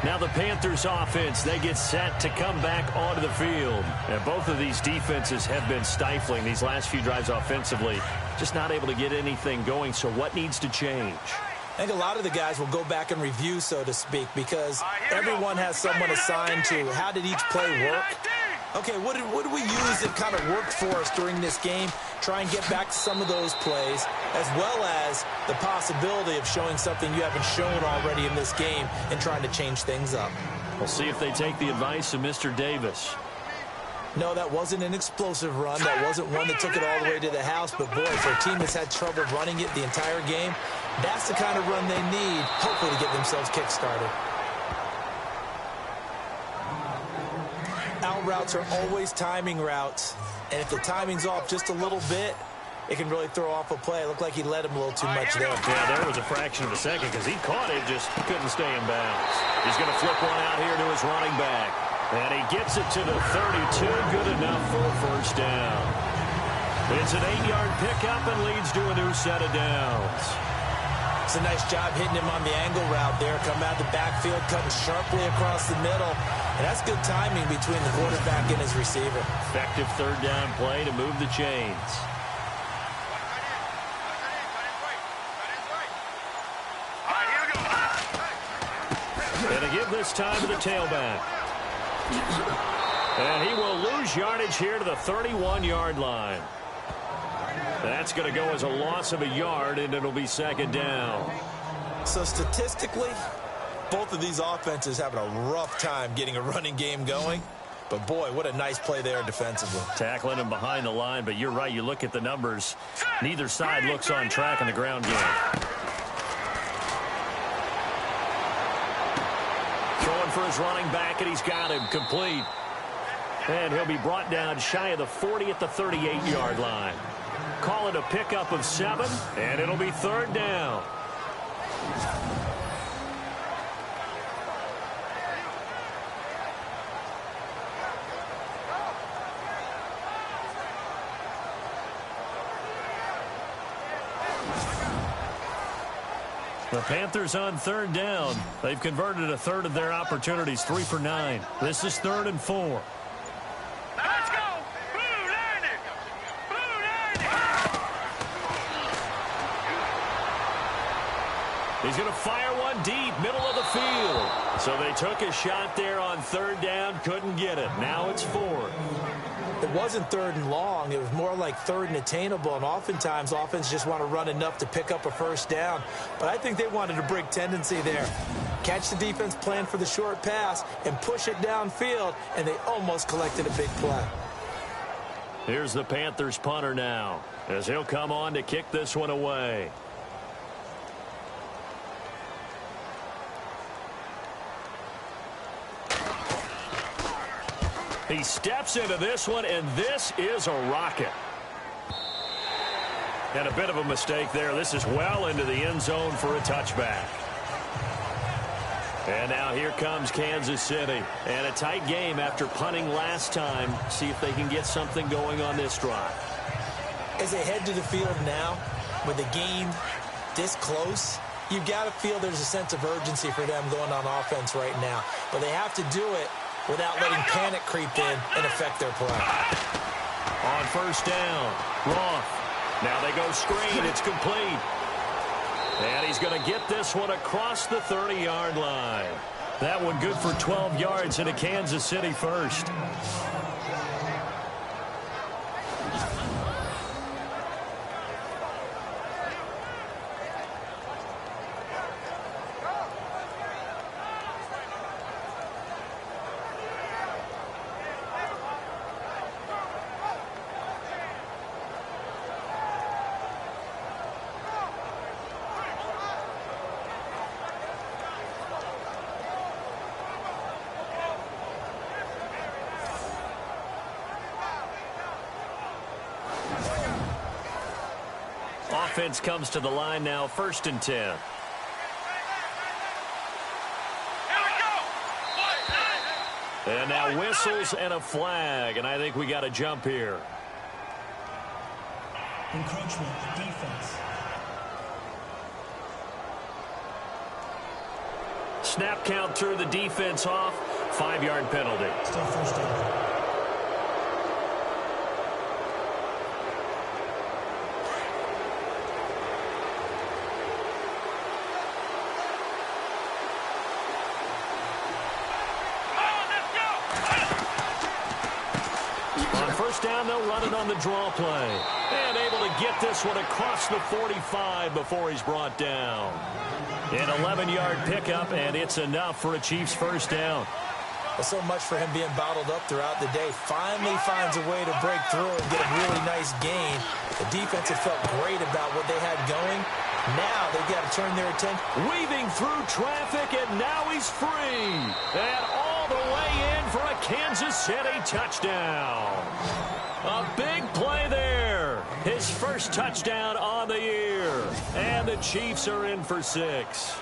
Now the Panthers offense, they get set to come back onto the field. And both of these defenses have been stifling these last few drives offensively. Just not able to get anything going. So what needs to change? I think a lot of the guys will go back and review, so to speak, because everyone has someone assigned to how did each play work. Okay, what did we use that kind of worked for us during this game? Try and get back to some of those plays, as well as the possibility of showing something you haven't shown already in this game and trying to change things up. We'll see if they take the advice of Mr. Davis. No, that wasn't an explosive run. That wasn't one that took it all the way to the house. But, boy, for a team that's had trouble running it the entire game, that's the kind of run they need, hopefully, to get themselves kick-started. Out routes are always timing routes, And if the timing's off just a little bit, it can really throw off a play. It looked like he led him a little too much there. Yeah, there was a fraction of a second because he caught it, just couldn't stay in bounds. He's going to flip one out here to his running back. And he gets it to the 32. Good enough for a first down. It's an 8-yard pickup and leads to a new set of downs. It's a nice job hitting him on the angle route there. Coming out the backfield, cutting sharply across the middle. And that's good timing between the quarterback and his receiver. Effective third down play to move the chains. And to give this time to the tailback. And he will lose yardage here to the 31-yard line. That's going to go as a loss of a yard, and it'll be second down. So statistically, both of these offenses having a rough time getting a running game going. But, boy, what a nice play there defensively. Tackling him behind the line, but you're right. You look at the numbers. Neither side looks on track in the ground game. Throwing for his running back, and he's got him complete. And he'll be brought down shy of the 40 at the 38-yard line. Call it a pickup of 7, and it'll be third down. The Panthers on third down. They've converted a third of their opportunities, 3 for 9. This is 3rd and 4. Let's go! He's going to fire one deep, middle of the field. So they took a shot there on third down, couldn't get it. Now it's 4th. It wasn't 3rd and long. It was more like 3rd and attainable, and oftentimes offense just want to run enough to pick up a first down. But I think they wanted a break tendency there. Catch the defense plan for the short pass and push it downfield, and they almost collected a big play. Here's the Panthers punter now, as he'll come on to kick this one away. He steps into this one, and this is a rocket. And a bit of a mistake there. This is well into the end zone for a touchback. And now here comes Kansas City. And a tight game after punting last time. See if they can get something going on this drive. As they head to the field now, with the game this close, you've got to feel there's a sense of urgency for them going on offense right now. But they have to do it without letting panic creep in and affect their play. On first down, Roth. Now they go screen. It's complete. And he's going to get this one across the 30-yard line. That one good for 12 yards into Kansas City first. Offense comes to the line now, 1st and 10. And now whistles and a flag, and I think we got a jump here. Encroachment, defense. Snap count through the defense off, 5-yard penalty. Still first down. Down, they'll run it on the draw play. And able to get this one across the 45 before he's brought down. An 11-yard pickup, and it's enough for a Chiefs first down. Well, so much for him being bottled up throughout the day. Finally finds a way to break through and get a really nice gain. The defense had felt great about what they had going. Now they've got to turn their attention. Weaving through traffic, and now he's free. And all the way in for a Kansas City touchdown. A big play there. His first touchdown on the year. And the Chiefs are in for 6.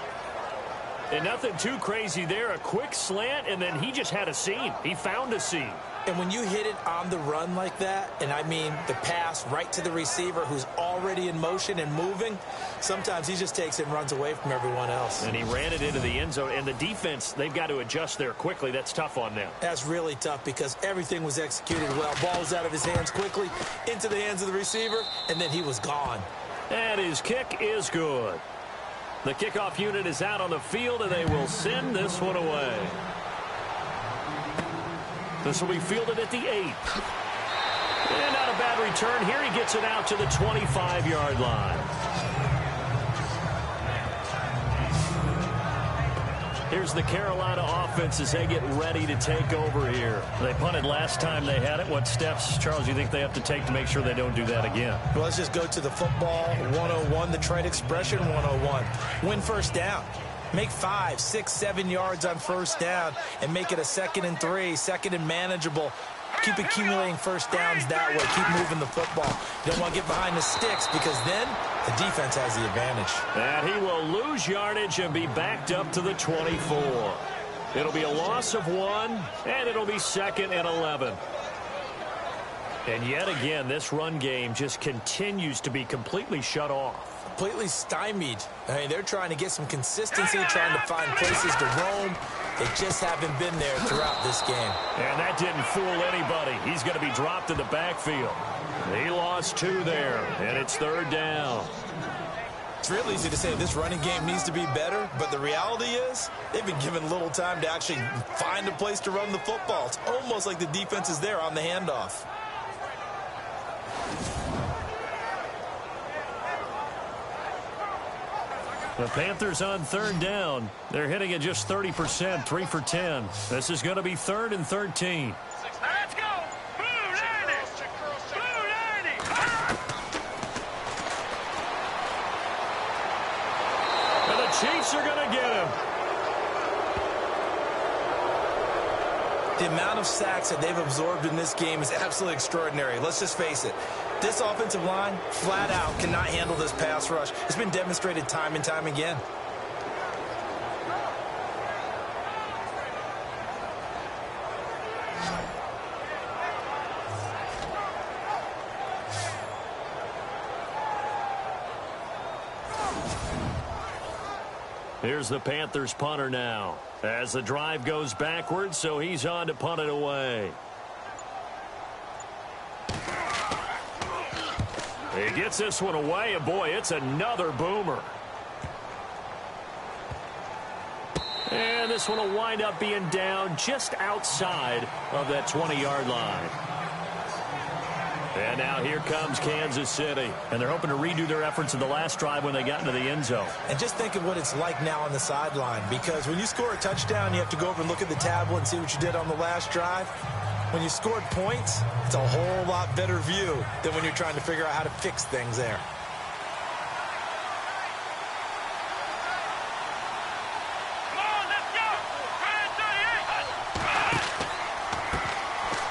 And nothing too crazy there. A quick slant, and then he just had a seam. He found a seam. And when you hit it on the run like that, and I mean the pass right to the receiver who's already in motion and moving, sometimes he just takes it and runs away from everyone else. And he ran it into the end zone. And the defense, they've got to adjust there quickly. That's tough on them. That's really tough because everything was executed well. Ball was out of his hands quickly, into the hands of the receiver, and then he was gone. And his kick is good. The kickoff unit is out on the field, and they will send this one away. This will be fielded at the 8. And not a bad return here. He gets it out to the 25-yard line. Here's the Carolina offense as they get ready to take over here. They punted last time they had it. What steps, Charles, do you think they have to take to make sure they don't do that again? Well, let's just go to the football 101, the trade expression 101. Win first down. Make 5, 6, 7 yards on first down and make it a 2nd and 3, 2nd and manageable. Keep accumulating first downs that way. Keep moving the football. You don't want to get behind the sticks because then the defense has the advantage. And he will lose yardage and be backed up to the 24. It'll be a loss of 1, and it'll be 2nd and 11. And yet again, this run game just continues to be completely shut off. Completely stymied. I mean, they're trying to get some consistency, trying to find places to roam. They just haven't been there throughout this game. And that didn't fool anybody. He's going to be dropped in the backfield. He lost 2 there, and it's 3rd down. It's real easy to say this running game needs to be better, but the reality is they've been given little time to actually find a place to run the football. It's almost like the defense is there on the handoff. The Panthers on 3rd down. They're hitting at just 30%, 3 for 10. This is going to be 3rd and 13. Let's go! Blue 90! Blue 90! And the Chiefs are going to get him. The amount of sacks that they've absorbed in this game is absolutely extraordinary. Let's just face it. This offensive line, flat out, cannot handle this pass rush. It's been demonstrated time and time again. Here's the Panthers punter now. As the drive goes backwards, so he's on to punt it away. He gets this one away, and boy, it's another boomer. And this one will wind up being down just outside of that 20-yard line. And now here comes Kansas City. And they're hoping to redo their efforts in the last drive when they got into the end zone. And just think of what it's like now on the sideline. Because when you score a touchdown, you have to go over and look at the tablet and see what you did on the last drive. When you scored points, it's a whole lot better view than when you're trying to figure out how to fix things there.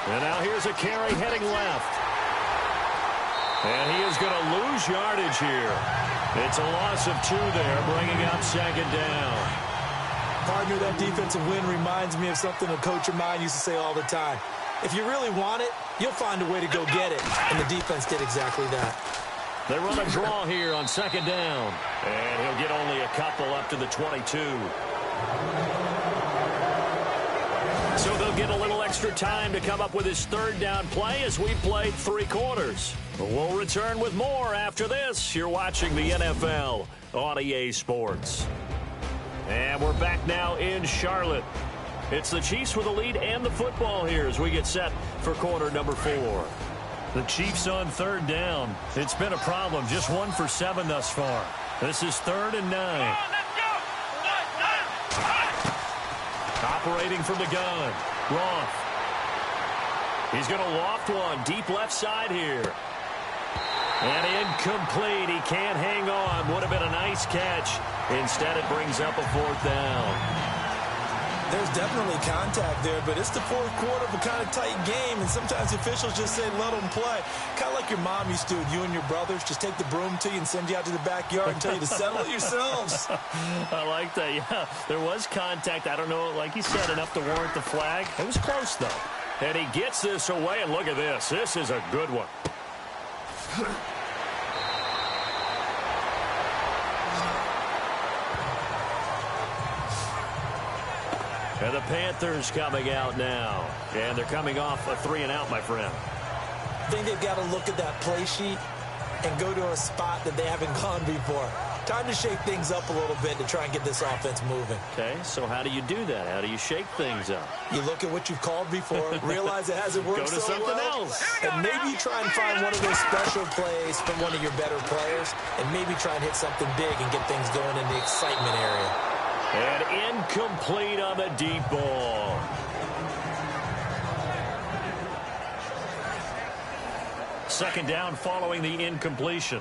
And now here's a carry heading left. And he is going to lose yardage here. It's a loss of 2 there, bringing up 2nd down. Partner, that defensive win reminds me of something a coach of mine used to say all the time. If you really want it, you'll find a way to go get it. And the defense did exactly that. They run a draw here on 2nd down. And he'll get only a couple up to the 22. So they'll get a little extra time to come up with his 3rd down play as we played 3 quarters. We'll return with more after this. You're watching the NFL on EA Sports. And we're back now in Charlotte. It's the Chiefs with the lead and the football here as we get set for quarter number 4. The Chiefs on 3rd down. It's been a problem. Just 1 for 7 thus far. This is 3rd and 9. Operating from the gun. Roth. He's going to loft one deep left side here. And incomplete. He can't hang on. Would have been a nice catch. Instead, it brings up a 4th down. There's definitely contact there, but it's the fourth quarter of a kind of tight game, and sometimes officials just say, let them play. Kind of like your mom used to with you and your brothers. Just take the broom to you and send you out to the backyard and tell you to settle it yourselves. I like that, yeah. There was contact. I don't know, like you said, enough to warrant the flag. It was close, though. And he gets this away, and look at this. This is a good one. And the Panthers coming out now. And they're coming off a 3-and-out, my friend. I think they've got to look at that play sheet and go to a spot that they haven't gone before. Time to shake things up a little bit to try and get this offense moving. Okay, so how do you do that? How do you shake things up? You look at what you've called before, realize it hasn't worked Go to so something well, else. and maybe try and find one of those special plays from one of your better players, and maybe try and hit something big and get things going in the excitement area. And incomplete on the deep ball. Second down following the incompletion.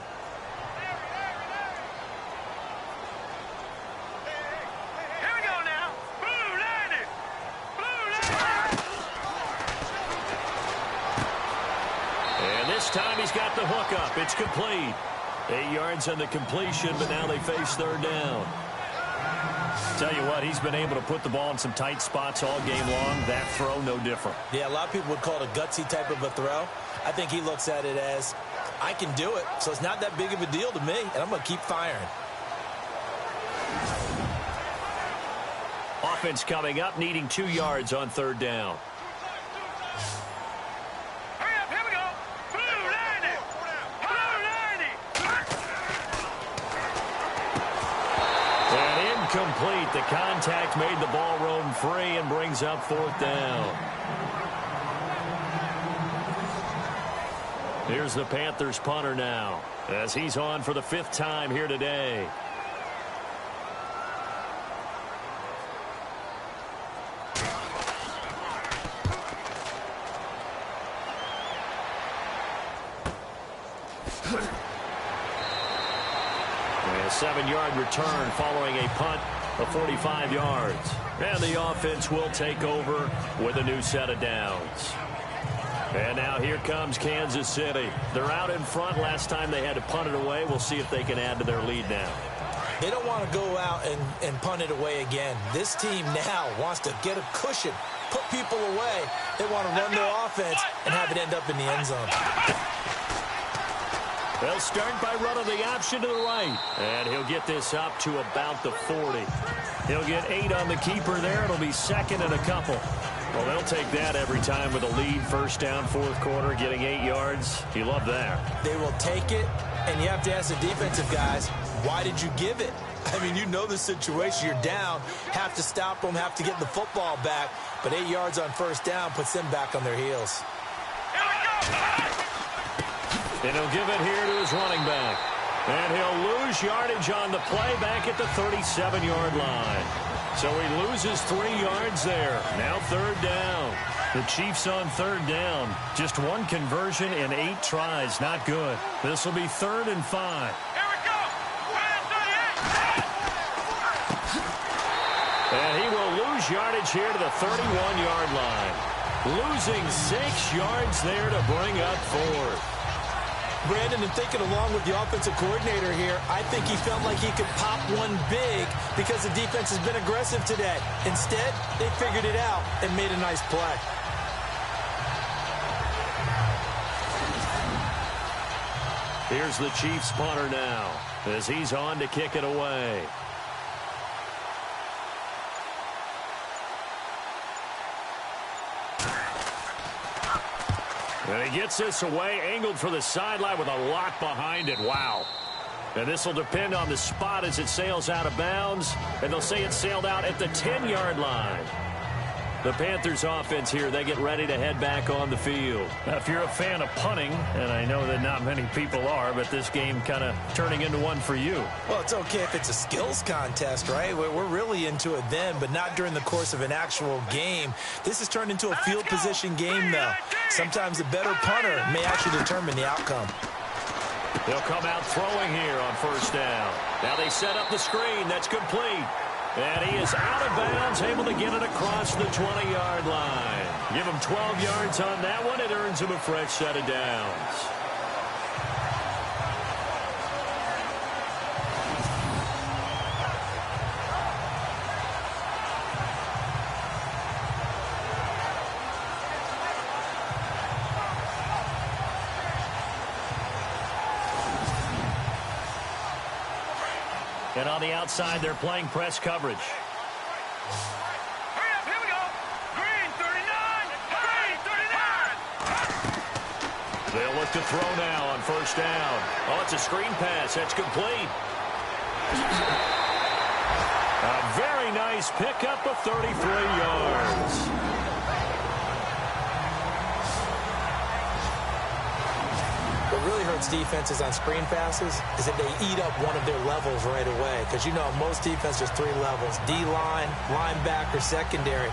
Here we go now. Blue landed. Blue landed. And this time he's got the hook up. It's complete. 8 yards on the completion, but now they face third down. Tell you what, he's been able to put the ball in some tight spots all game long. That throw, no different. Yeah, a lot of people would call it a gutsy type of a throw. I think he looks at it as, I can do it, so it's not that big of a deal to me, and I'm going to keep firing. Offense coming up, needing 2 yards on third down. Hurry up, here we go. Blue landed. Blue landed. And incomplete. The contact made the ball roam free and brings up fourth down. Here's the Panthers punter now, as he's on for the 5th time here today. And a 7-yard return following a punt of 45 yards. And the offense will take over with a new set of downs. And now here comes Kansas City. They're out in front. Last time they had to punt it away. We'll see if they can add to their lead now. They don't want to go out and punt it away again. This team now wants to get a cushion, put people away. They want to run their offense and have it end up in the end zone. They'll start by running the option to the right. And he'll get this up to about the 40. He'll get 8 on the keeper there. It'll be second and a couple. Well, they'll take that every time with a lead. First down, fourth quarter, getting 8 yards. You love that. They will take it, and you have to ask the defensive guys, why did you give it? I mean, you know the situation. You're down, have to stop them, have to get the football back. But 8 yards on first down puts them back on their heels. Here we go. And he'll give it here to his running back. And he'll lose yardage on the play back at the 37-yard line. So he loses 3 yards there. Now third down. The Chiefs on third down. Just one conversion in 8 tries. Not good. This will be 3rd and 5. Here we go. And he will lose yardage here to the 31-yard line. Losing 6 yards there to bring up 4th. Brandon, and thinking along with the offensive coordinator here, I think he felt like he could pop one big because the defense has been aggressive today. Instead, they figured it out and made a nice play. Here's the Chiefs punter now as he's on to kick it away. And he gets this away, angled for the sideline with a lot behind it. Wow. And this will depend on the spot as it sails out of bounds. And they'll say it sailed out at the 10-yard line. The Panthers offense here, they get ready to head back on the field. Now, if you're a fan of punting, and I know that not many people are, but this game kind of turning into one for you. Well, it's okay if it's a skills contest, right? We're really into it then, but not during the course of an actual game. This has turned into a field position game, though. Sometimes the better punter may actually determine the outcome. They'll come out throwing here on first down. Now they set up the screen. That's complete. And he is out of bounds, able to get it across the 20-yard line. Give him 12 yards on that one. It earns him a fresh set of downs. And on the outside, they're playing press coverage. Hurry up, here we go. Green 39, green 39. They'll look to throw now on first down. Oh, it's a screen pass. That's complete. A very nice pickup of 33 yards. What really hurts defenses on screen passes is that they eat up one of their levels right away. Because, you know, most defenses, there's 3 levels. D-line, linebacker, secondary.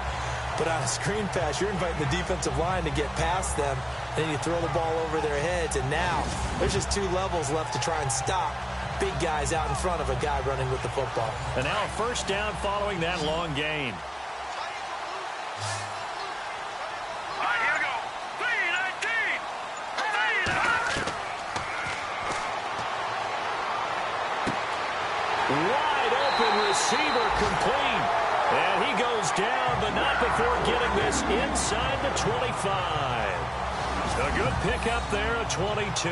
But on a screen pass, you're inviting the defensive line to get past them. Then you throw the ball over their heads. And now there's just 2 levels left to try and stop big guys out in front of a guy running with the football. And now a first down following that long gain. Wide open receiver complete. And he goes down, but not before getting this inside the 25. A good pickup there at 22.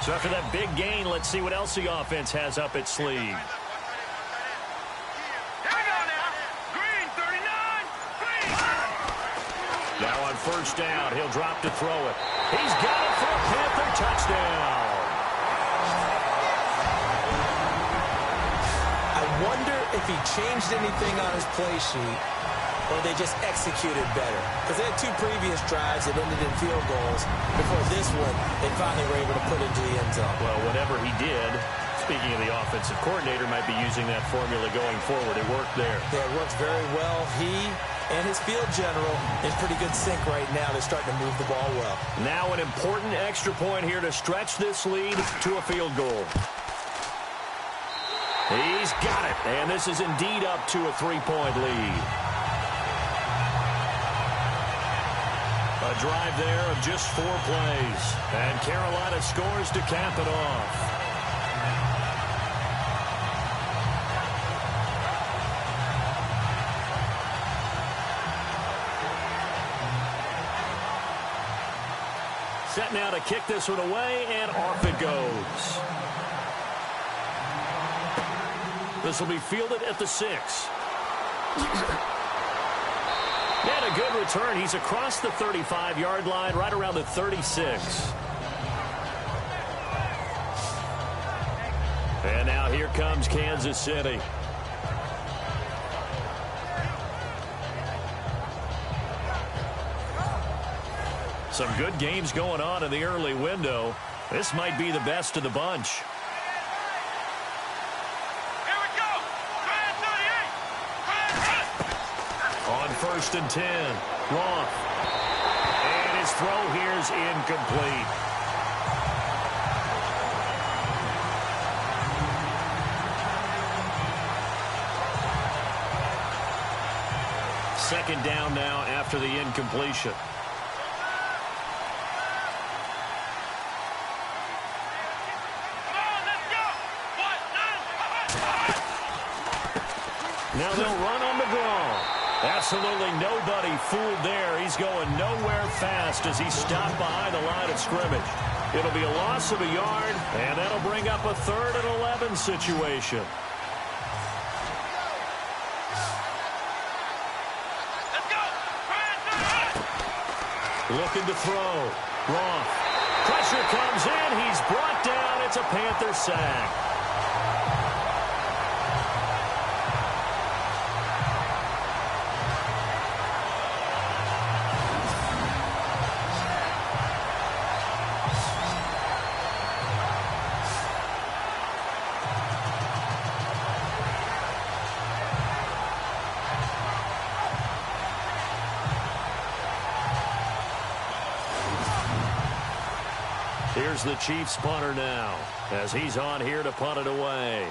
So after that big gain, let's see what else the offense has up its sleeve. Now on first down, he'll drop to throw it. He's got it for a Panther touchdown. I wonder if he changed anything on his play sheet or they just executed better. Because they had 2 previous drives that ended in field goals. Before this one, they finally were able to put into the end zone. Well, whatever he did, speaking of the offensive coordinator, might be using that formula going forward. It worked there. Yeah, it works very well. He and his field general in pretty good sync right now. They're starting to move the ball well. Now an important extra point here to stretch this lead to a field goal. He's got it, and this is indeed up to a 3-point lead. A drive there of just 4 plays, and Carolina scores to cap it off. Set now to kick this one away, and off it goes. This will be fielded at the 6. And a good return. He's across the 35-yard line, right around the 36. And now here comes Kansas City. Some good games going on in the early window. This might be the best of the bunch. Here we go. On first and 10, Roth. And his throw here is incomplete. Second down now after the incompletion. Now they'll run on the draw. Absolutely nobody fooled there. He's going nowhere fast as he stopped behind the line of scrimmage. It'll be a loss of a yard, and that'll bring up a 3rd and 11 situation. Let's go. Looking to throw. Roth. Pressure comes in. He's brought down. It's a Panther sack. Here's the Chiefs punter now as he's on here to punt it away.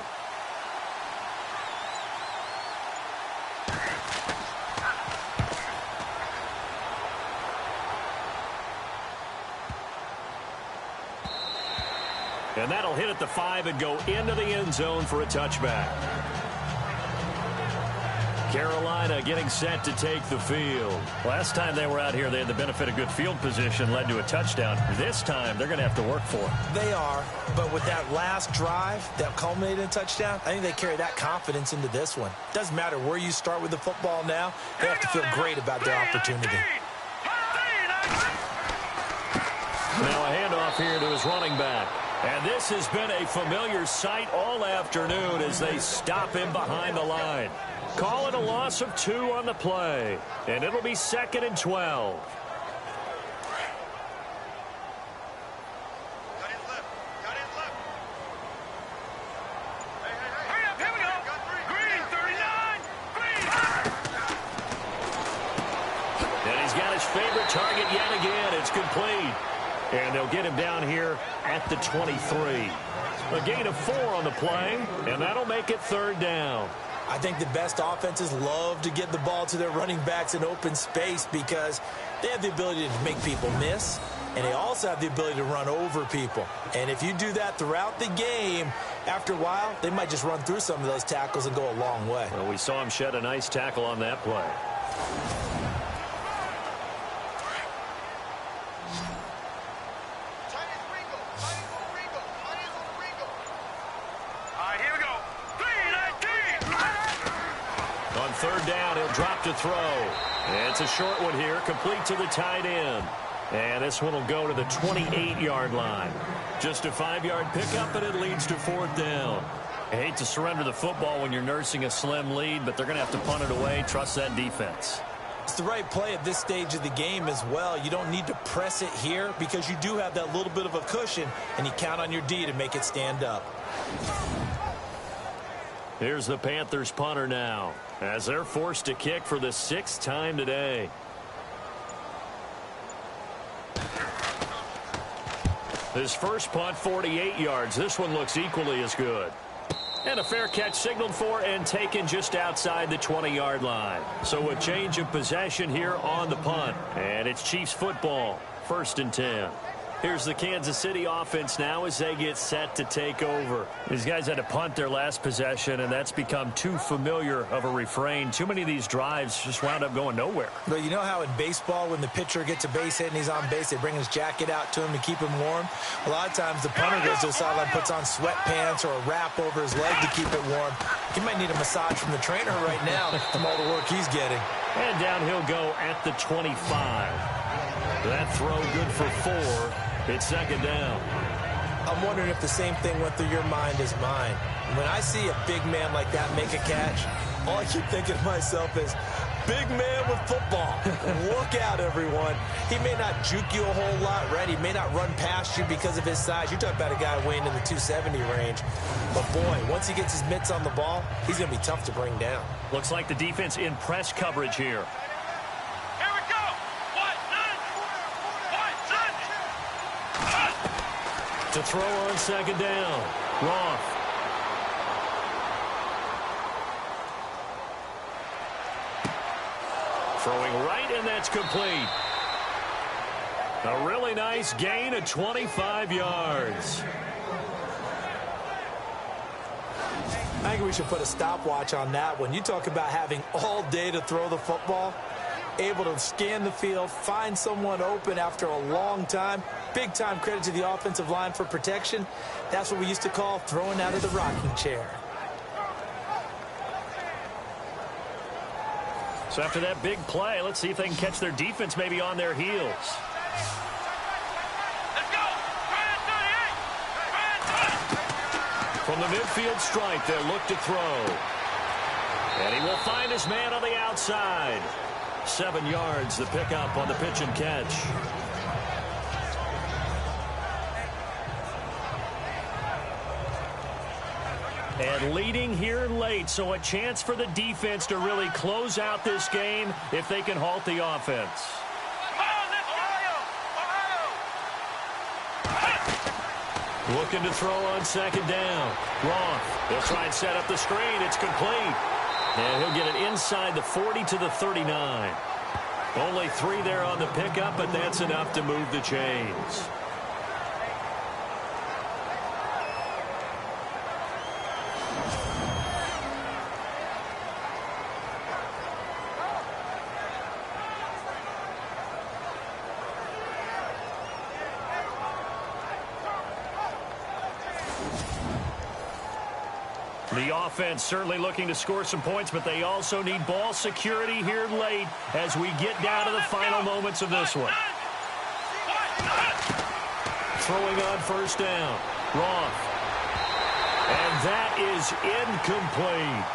And that'll hit at the 5 and go into the end zone for a touchback. Carolina getting set to take the field. Last time they were out here, they had the benefit of good field position, led to a touchdown. This time, they're going to have to work for it. They are, but with that last drive that culminated in a touchdown, I think they carry that confidence into this one. Doesn't matter where you start with the football now, they have to feel great about their opportunity. Now a handoff here to his running back. And this has been a familiar sight all afternoon as they stop him behind the line. Call it a loss of 2 on the play. And it'll be 2nd and 12. And he's got his favorite target yet again. It's complete. And they'll get him down here at the 23. A gain of 4 on the play, and that'll make it 3rd down. I think the best offenses love to get the ball to their running backs in open space because they have the ability to make people miss, and they also have the ability to run over people. And if you do that throughout the game, after a while, they might just run through some of those tackles and go a long way. Well, we saw him shed a nice tackle on that play. On 3rd down, he'll drop to throw. And it's a short one here, complete to the tight end. And this one will go to the 28-yard line. Just a 5-yard pickup, and it leads to 4th down. I hate to surrender the football when you're nursing a slim lead, but they're going to have to punt it away. Trust that defense. It's the right play at this stage of the game as well. You don't need to press it here because you do have that little bit of a cushion, and you count on your D to make it stand up. Here's the Panthers punter now as they're forced to kick for the 6th time today. His first punt, 48 yards. This one looks equally as good. And a fair catch signaled for and taken just outside the 20-yard line. So a change of possession here on the punt. And it's Chiefs football, 1st and 10. Here's the Kansas City offense now as they get set to take over. These guys had to punt their last possession, and that's become too familiar of a refrain. Too many of these drives just wound up going nowhere. But you know how in baseball, when the pitcher gets a base hit and he's on base, they bring his jacket out to him to keep him warm? A lot of times the punter goes to the sideline, puts on sweatpants or a wrap over his leg to keep it warm. He might need a massage from the trainer right now from all the work he's getting. And down he'll go at the 25. That throw good for 4. It's 2nd down. I'm wondering if the same thing went through your mind as mine. When I see a big man like that make a catch, all I keep thinking to myself is, big man with football. Look out, everyone. He may not juke you a whole lot, right? He may not run past you because of his size. You're talking about a guy weighing in the 270 range. But, boy, once he gets his mitts on the ball, he's going to be tough to bring down. Looks like the defense in press coverage here. To throw on 2nd down. Roth. Throwing right, and that's complete. A really nice gain of 25 yards. I think we should put a stopwatch on that one. You talk about having all day to throw the football, able to scan the field, find someone open after a long time. Big time credit to the offensive line for protection. That's what we used to call throwing out of the rocking chair. So after that big play, let's see if they can catch their defense maybe on their heels. From the midfield stripe, they'll look to throw. And he will find his man on the outside. 7 yards, the pickup on the pitch and catch. And leading here late, so a chance for the defense to really close out this game if they can halt the offense. Looking to throw on second down. Roth. They'll try and set up the screen. It's complete. And he'll get it inside the 40 to the 39. Only 3 there on the pickup, but that's enough to move the chains. The offense certainly looking to score some points, but they also need ball security here late as we get down to the final moments of this one. Throwing on first down. Roth. And that is incomplete.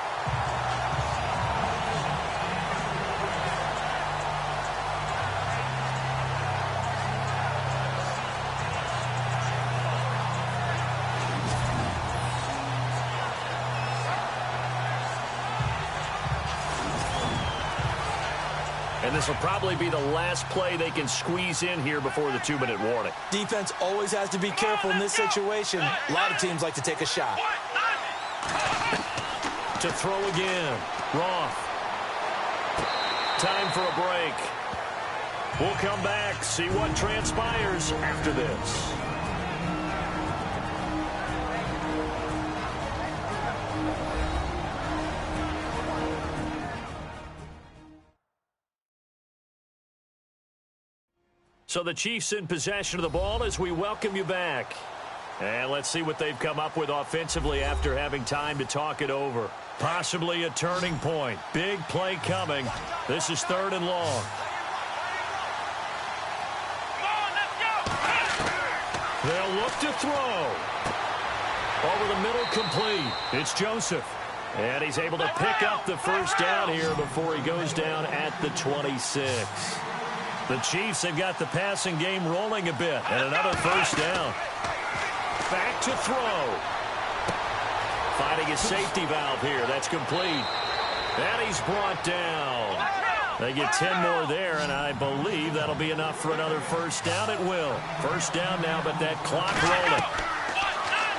And this will probably be the last play they can squeeze in here before the 2-minute warning. Defense always has to be careful in this situation. A lot of teams like to take a shot. To throw again. Roth. Time for a break. We'll come back, see what transpires after this. So the Chiefs in possession of the ball as we welcome you back. And let's see what they've come up with offensively after having time to talk it over. Possibly a turning point. Big play coming. This is 3rd and long. They'll look to throw. Over the middle, complete. It's Joseph. And he's able to pick up the first down here before he goes down at the 26. The Chiefs have got the passing game rolling a bit. And another first down. Back to throw. Finding his safety valve here. That's complete. And he's brought down. They get 10 more there, and I believe that'll be enough for another first down. It will. First down now, but that clock rolling.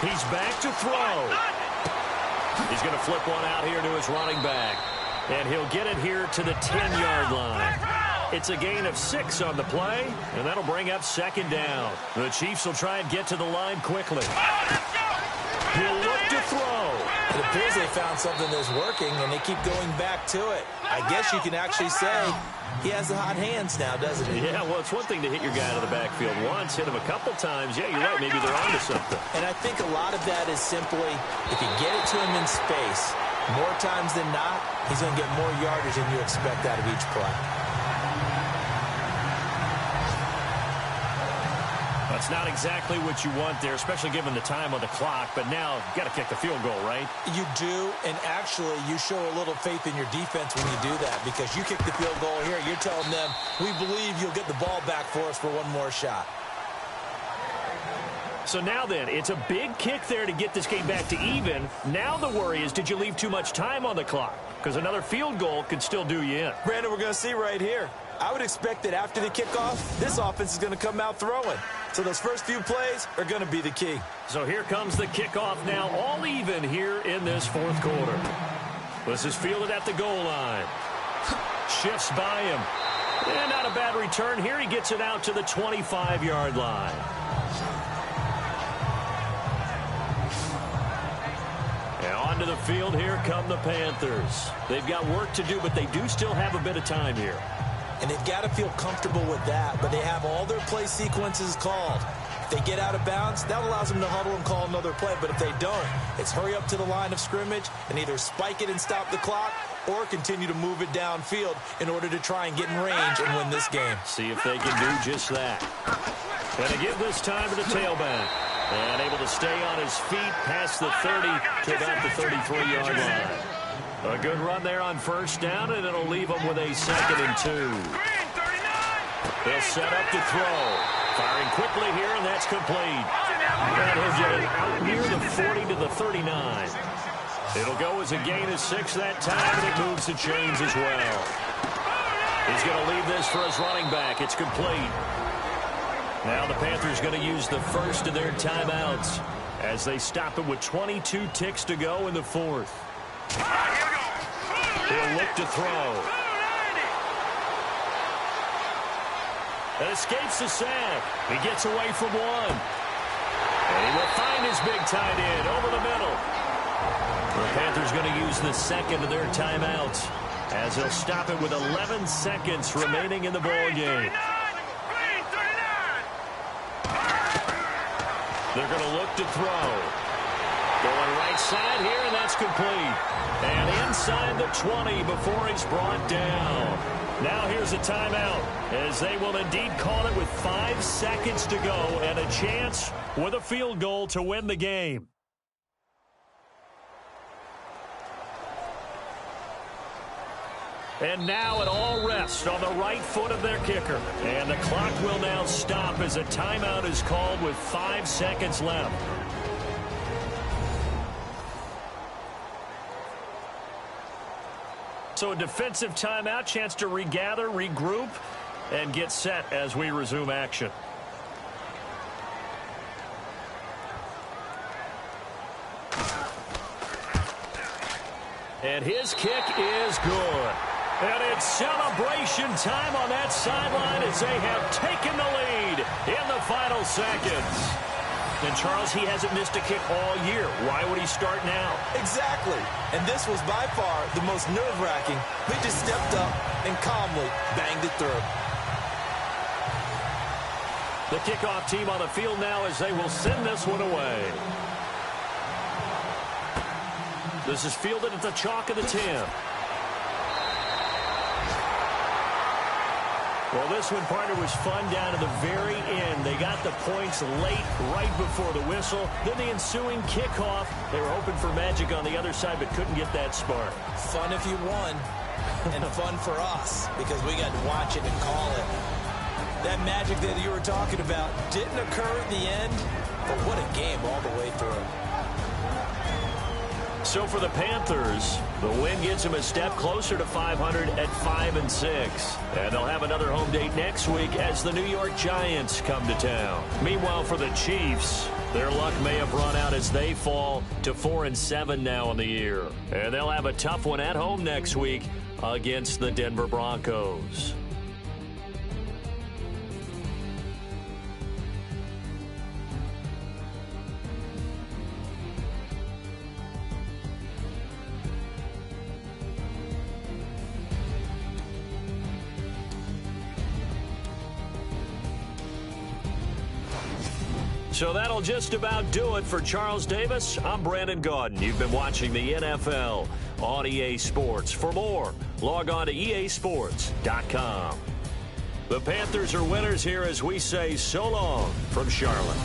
He's back to throw. He's going to flip one out here to his running back. And he'll get it here to the 10-yard line. It's a gain of 6 on the play, and that'll bring up second down. The Chiefs will try and get to the line quickly. He'll look to throw. It appears they found something that's working, and they keep going back to it. I guess you can actually say he has the hot hands now, doesn't he? Yeah, well, it's one thing to hit your guy out of the backfield once, hit him a couple times. Yeah, you're right. Maybe they're onto something. And I think a lot of that is simply if you get it to him in space, more times than not, he's going to get more yardage than you expect out of each play. That's not exactly what you want there, especially given the time on the clock. But now you've got to kick the field goal, right? You do, and actually you show a little faith in your defense when you do that, because you kick the field goal here, you're telling them, we believe you'll get the ball back for us for one more shot. So now then, it's a big kick there to get this game back to even. Now the worry is, did you leave too much time on the clock? Because another field goal could still do you in. Brandon, we're going to see right here. I would expect that after the kickoff, this offense is going to come out throwing. So those first few plays are going to be the key. So here comes the kickoff now, all even here in this fourth quarter. This is fielded at the goal line. Shifts by him. And not a bad return here. He gets it out to the 25-yard line. Now onto the field, here come the Panthers. They've got work to do, but they do still have a bit of time here. And they've got to feel comfortable with that, but they have all their play sequences called. If they get out of bounds, that allows them to huddle and call another play. But if they don't, it's hurry up to the line of scrimmage and either spike it and stop the clock or continue to move it downfield in order to try and get in range and win this game. See if they can do just that. Going to give this time to the tailback. And able to stay on his feet past the 30 to about the 33-yard line. A good run there on first down, and it'll leave them with a 2nd and 2. He'll set up to throw. Firing quickly here, and that's complete. And he'll get it out near the 40 to the 39. It'll go as a gain of 6 that time, and it moves the chains as well. He's going to leave this for his running back. It's complete. Now the Panthers going to use the first of their timeouts as they stop it with 22 ticks to go in the fourth. He'll look to throw. And escapes the sack. He gets away from one. And he will find his big tight end over the middle. The Panthers going to use the second of their timeouts as they'll stop it with 11 seconds remaining in the ball game. They're going to look to throw. Going right side here, and that's complete. And inside the 20 before he's brought down. Now here's a timeout as they will indeed call it with 5 seconds to go and a chance with a field goal to win the game. And now it all rests on the right foot of their kicker. And the clock will now stop as a timeout is called with 5 seconds left. So a defensive timeout, chance to regather, regroup, and get set as we resume action. And his kick is good. And it's celebration time on that sideline as they have taken the lead in the final seconds. And Charles, he hasn't missed a kick all year. Why would he start now? Exactly. And this was by far the most nerve-wracking. They just stepped up and calmly banged it through. The kickoff team on the field now as they will send this one away. This is fielded at the chalk of the 10. Well, this one, partner, was fun down to the very end. They got the points late, right before the whistle. Then the ensuing kickoff. They were hoping for magic on the other side, but couldn't get that spark. Fun if you won, and fun for us, because we got to watch it and call it. That magic that you were talking about didn't occur at the end, but what a game all the way through. So for the Panthers, the win gets them a step closer to 500 at 5-6. And they'll have another home date next week as the New York Giants come to town. Meanwhile, for the Chiefs, their luck may have run out as they fall to 4-7 now in the year. And they'll have a tough one at home next week against the Denver Broncos. So that'll just about do it for Charles Davis. I'm Brandon Gaudin. You've been watching the NFL on EA Sports. For more, log on to easports.com. The Panthers are winners here as we say so long from Charlotte.